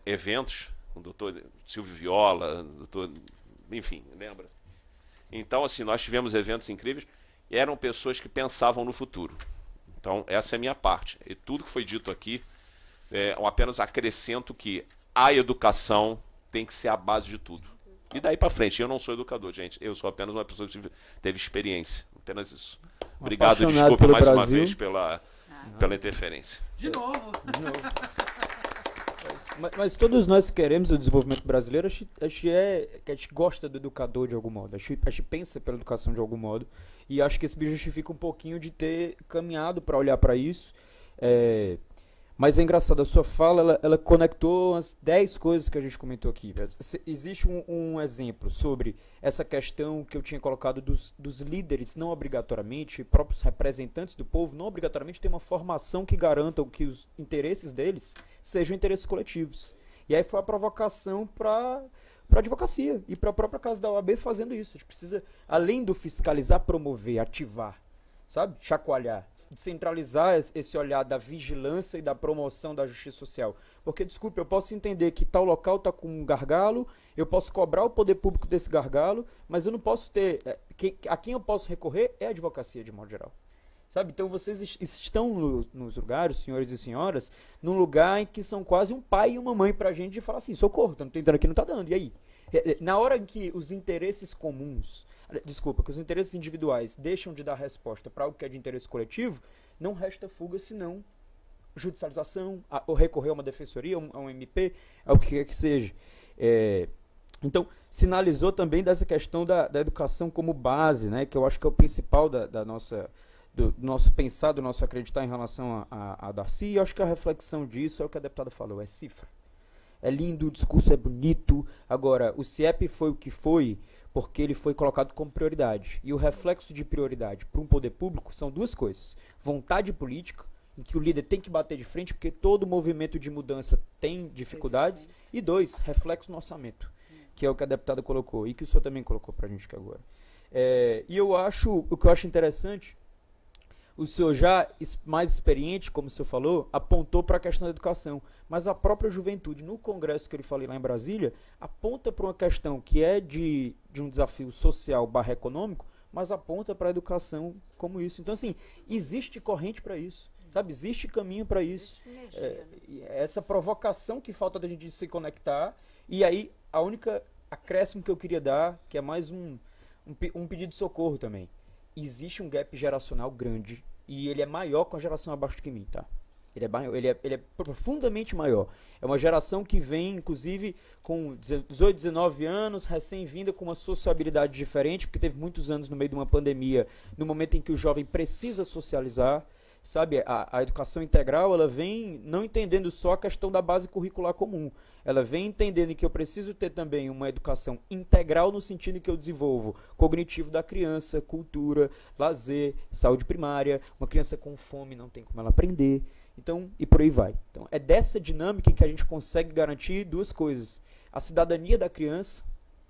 eventos com o doutor Silvio Viola, enfim, lembra? Então, assim, nós tivemos eventos incríveis, eram pessoas que pensavam no futuro. Então, essa é a minha parte. E tudo que foi dito aqui, eu apenas acrescento que a educação tem que ser a base de tudo. E daí para frente, eu não sou educador, gente. Eu sou apenas uma pessoa que teve experiência. Apenas isso. Obrigado, desculpa mais uma vez pela interferência. De novo. Mas todos nós queremos o desenvolvimento brasileiro, a gente gosta do educador de algum modo, a gente pensa pela educação de algum modo, e acho que esse me justifica um pouquinho de ter caminhado para olhar para isso. Mas é engraçado, a sua fala, ela conectou umas 10 coisas que a gente comentou aqui. Existe um exemplo sobre essa questão que eu tinha colocado dos líderes, não obrigatoriamente, próprios representantes do povo, não obrigatoriamente ter uma formação que garanta que os interesses deles sejam interesses coletivos. E aí foi a provocação para a advocacia e para a própria Casa da OAB fazendo isso. A gente precisa, além do fiscalizar, promover, ativar, sabe? Chacoalhar, centralizar esse olhar da vigilância e da promoção da justiça social. Porque, desculpe, eu posso entender que tal local está com um gargalo, eu posso cobrar o poder público desse gargalo, mas eu não posso ter... a quem eu posso recorrer é a advocacia, de modo geral. Sabe? Então, vocês estão nos lugares, senhores e senhoras, num lugar em que são quase um pai e uma mãe pra gente de falar assim, socorro, estamos tentando aqui, não está dando, e aí? Na hora em que os interesses comuns... Desculpa, que os interesses individuais deixam de dar resposta para algo que é de interesse coletivo, não resta fuga senão judicialização, ou recorrer a uma defensoria, a um MP, ao que quer que seja. Então, sinalizou também dessa questão da educação como base, né, que eu acho que é o principal do nosso pensar, do nosso acreditar em relação a Darcy, e eu acho que a reflexão disso é o que a deputada falou, é cifra. É lindo, o discurso é bonito, agora, o CIEP foi o que foi porque ele foi colocado como prioridade. E o reflexo de prioridade para um poder público são duas coisas. Vontade política, em que o líder tem que bater de frente, porque todo movimento de mudança tem dificuldades. E dois, reflexo no orçamento, que é o que a deputada colocou, e que o senhor também colocou para a gente aqui agora. E o que eu acho interessante, o senhor já mais experiente, como o senhor falou, apontou para a questão da educação, mas a própria juventude, no congresso que eu falei lá em Brasília, aponta para uma questão que é de um desafio social / econômico, mas aponta para a educação como isso. Então, assim, existe corrente para isso. Sabe, existe caminho para isso. Essa provocação que falta da gente se conectar. E aí, a única acréscimo que eu queria dar, que é mais um pedido de socorro também. Existe um gap geracional grande. E ele é maior com a geração abaixo de mim, tá? Ele é profundamente maior. É uma geração que vem, inclusive, com 18, 19 anos, recém-vinda, com uma sociabilidade diferente, porque teve muitos anos no meio de uma pandemia, no momento em que o jovem precisa socializar. Sabe, a educação integral, ela vem não entendendo só a questão da base curricular comum. Ela vem entendendo que eu preciso ter também uma educação integral no sentido em que eu desenvolvo cognitivo da criança, cultura, lazer, saúde primária. Uma criança com fome não tem como ela aprender. Então, e por aí vai. Então, é dessa dinâmica que a gente consegue garantir duas coisas. A cidadania da criança,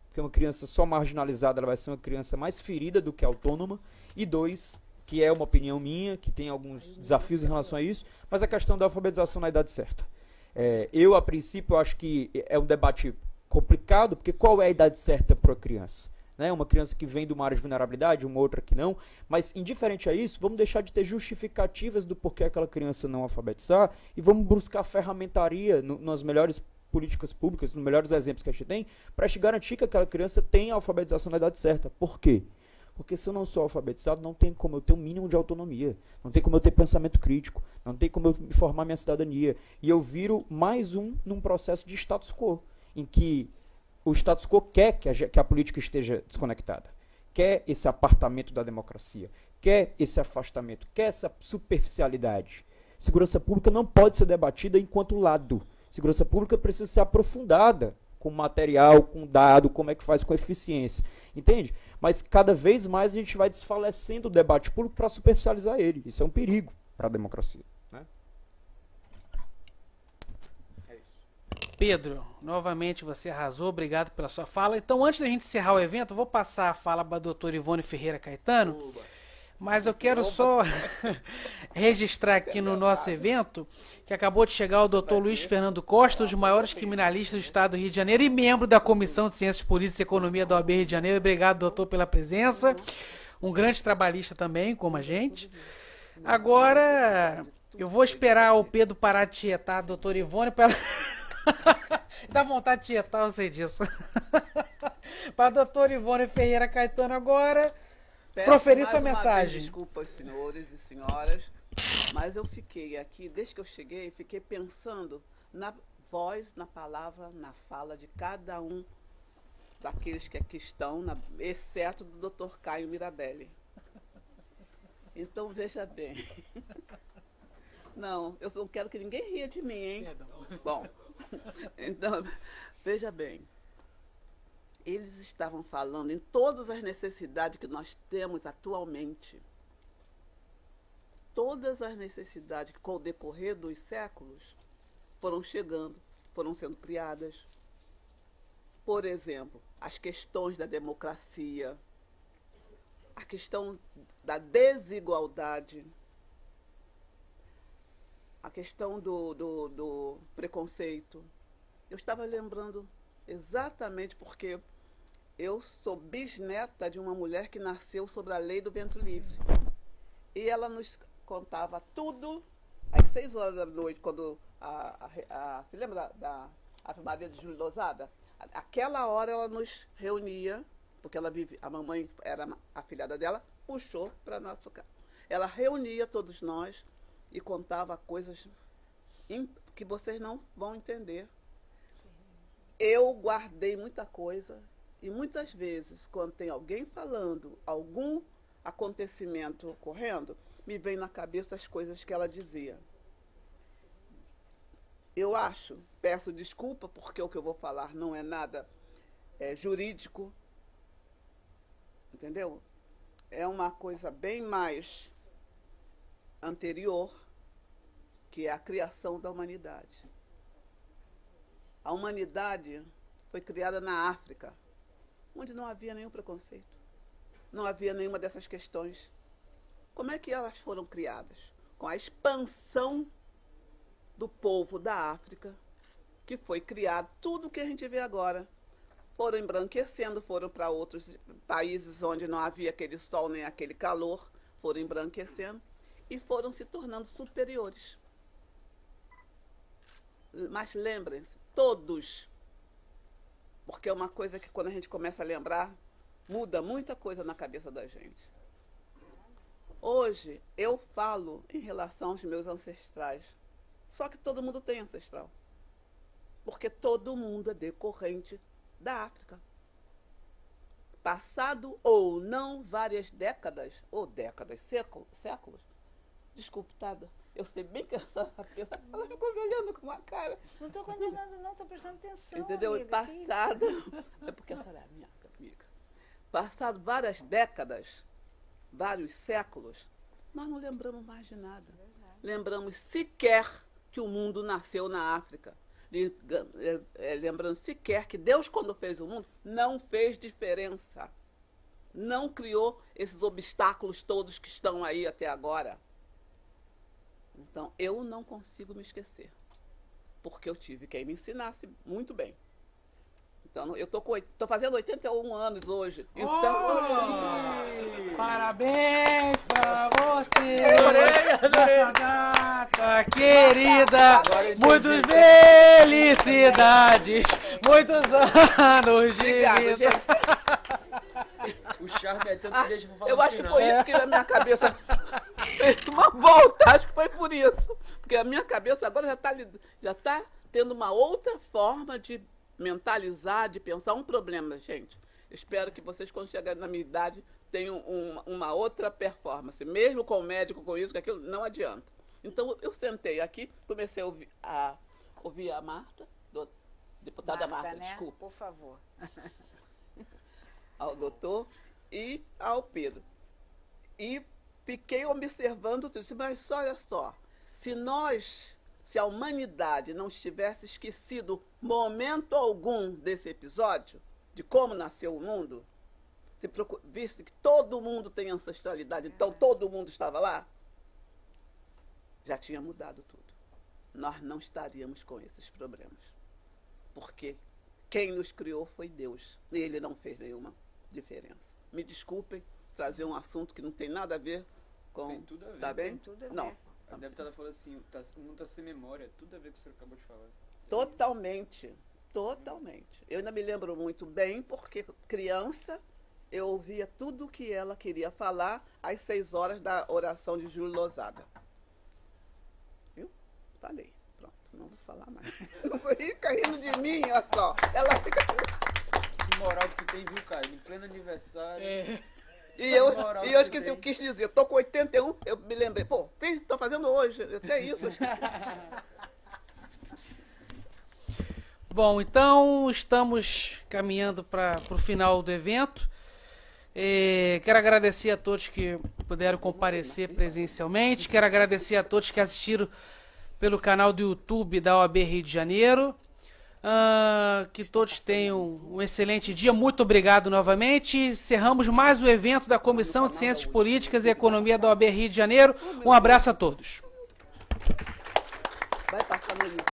porque uma criança só marginalizada, ela vai ser uma criança mais ferida do que autônoma. E dois, que é uma opinião minha, que tem alguns desafios em relação a isso, mas a questão da alfabetização na idade certa. Eu, a princípio, acho que é um debate complicado, porque qual é a idade certa para a criança? Né? Uma criança que vem de uma área de vulnerabilidade, uma outra que não, mas indiferente a isso, vamos deixar de ter justificativas do porquê aquela criança não alfabetizar e vamos buscar ferramentaria nas melhores políticas públicas, nos melhores exemplos que a gente tem, para a gente garantir que aquela criança tenha a alfabetização na idade certa. Por quê? Porque se eu não sou alfabetizado, não tem como eu ter um mínimo de autonomia, não tem como eu ter pensamento crítico, não tem como eu me formar minha cidadania. E eu viro mais num processo de status quo, em que o status quo quer que a política esteja desconectada, quer esse apartamento da democracia, quer esse afastamento, quer essa superficialidade. Segurança pública não pode ser debatida enquanto lado. Segurança pública precisa ser aprofundada com material, com dado, como é que faz com eficiência. Entende? Mas cada vez mais a gente vai desfalecendo o debate público para superficializar ele. Isso é um perigo para a democracia. Né? É isso. Pedro, novamente você arrasou, obrigado pela sua fala. Então, antes da gente encerrar o evento, eu vou passar a fala para a doutora Ivone Ferreira Caetano, mas eu quero só registrar aqui no nosso evento que acabou de chegar o doutor Luiz Fernando Costa, um dos maiores criminalistas do estado do Rio de Janeiro e membro da Comissão de Ciências Políticas e Economia da OAB Rio de Janeiro. Obrigado, doutor, pela presença. Um grande trabalhista também, como a gente. Agora, eu vou esperar o Pedro parar de tietar a doutora Ivone para ela... Dá vontade de tietar, eu sei disso. Para a doutora Ivone Ferreira Caetano agora... proferir sua mensagem. Desculpa, senhores e senhoras, mas eu fiquei aqui, desde que eu cheguei, fiquei pensando na voz, na palavra, na fala de cada um daqueles que aqui estão, exceto do Dr. Caio Mirabelli. Então, veja bem. Não, eu não quero que ninguém ria de mim, hein? Bom, então, veja bem. Eles estavam falando em todas as necessidades que nós temos atualmente. Todas as necessidades que, com o decorrer dos séculos, foram chegando, foram sendo criadas. Por exemplo, as questões da democracia, a questão da desigualdade, a questão do preconceito. Eu estava lembrando exatamente porque eu sou bisneta de uma mulher que nasceu sobre a lei do ventre livre. E ela nos contava tudo às 6 horas da noite, quando você lembra da Ave Maria de Júlio Lozada? Aquela hora ela nos reunia, porque a mamãe era afilhada dela, puxou para nosso casa. ela reunia todos nós e contava coisas que vocês não vão entender. Eu guardei muita coisa e muitas vezes, quando tem alguém falando, algum acontecimento ocorrendo, me vem na cabeça as coisas que ela dizia. Eu peço desculpa, porque o que eu vou falar não é nada jurídico, entendeu? É uma coisa bem mais anterior, que é a criação da humanidade. A humanidade foi criada na África, onde não havia nenhum preconceito, não havia nenhuma dessas questões. Como é que elas foram criadas? Com a expansão do povo da África, que foi criado tudo o que a gente vê agora. Foram embranquecendo, foram para outros países onde não havia aquele sol nem aquele calor, foram embranquecendo e foram se tornando superiores. Mas lembrem-se, todos, porque é uma coisa que quando a gente começa a lembrar, muda muita coisa na cabeça da gente. Hoje, eu falo em relação aos meus ancestrais, só que todo mundo tem ancestral, porque todo mundo é decorrente da África. Passado ou não várias décadas, ou décadas, séculos, desculpe, Tada, eu sei bem que ela ficou me olhando com uma cara. Não estou condenando, não, estou prestando atenção. Entendeu? Amiga, Passado, é porque a senhora é minha amiga. Passado várias décadas, vários séculos, nós não lembramos mais de nada. Lembramos sequer que o mundo nasceu na África. Lembrando sequer que Deus, quando fez o mundo, não fez diferença. Não criou esses obstáculos todos que estão aí até agora. Então, eu não consigo me esquecer. Porque eu tive quem me ensinasse muito bem. Então, eu tô fazendo 81 anos hoje. Então, parabéns pra você nessa data querida. Muitas felicidades, muitos anos de obrigado, vida. gente. O charme é tanto que deixa eu falar Eu no acho que final. foi isso que na minha cabeça fez uma volta. Acho que foi por isso. Porque a minha cabeça agora já tá tendo uma outra forma de mentalizar, de pensar um problema, gente. Espero que vocês, quando chegarem na minha idade, tenham uma outra performance. Mesmo com o médico, com isso, com aquilo, não adianta. Então, eu sentei aqui, comecei a ouvir a Marta, deputada Marta, né? desculpa, Por favor. ao doutor e ao Pedro. E fiquei observando tudo isso. Mas olha só, se a humanidade não tivesse esquecido momento algum desse episódio, de como nasceu o mundo, se visse que todo mundo tem ancestralidade, então todo mundo estava lá, já tinha mudado tudo. Nós não estaríamos com esses problemas. Porque quem nos criou foi Deus. E Ele não fez nenhuma diferença. Me desculpem trazer um assunto que não tem nada a ver com... Tem tudo a ver. Tá bem? Tem tudo a ver. Não. A deputada falou assim, o mundo tá sem memória, tudo a ver com o que o senhor acabou de falar. Totalmente. Totalmente. Eu ainda me lembro muito bem, porque criança eu ouvia tudo o que ela queria falar às 6 horas da oração de Júlio Lozada. Viu? Falei. Pronto, não vou falar mais. Fica rindo de mim, olha só. Ela fica... Que moral que tu tem, viu, Caio? Em pleno aniversário. E eu esqueci, eu quis dizer, eu tô com 81, eu me lembrei, pô, tô fazendo hoje, até isso. Bom, então estamos caminhando para o final do evento. Quero agradecer a todos que puderam comparecer presencialmente. Quero agradecer a todos que assistiram pelo canal do YouTube da OAB Rio de Janeiro. Que todos tenham um excelente dia. Muito obrigado novamente. Encerramos mais um evento da Comissão de Ciências Políticas e Economia da OAB Rio de Janeiro. Um abraço a todos. Vai passar no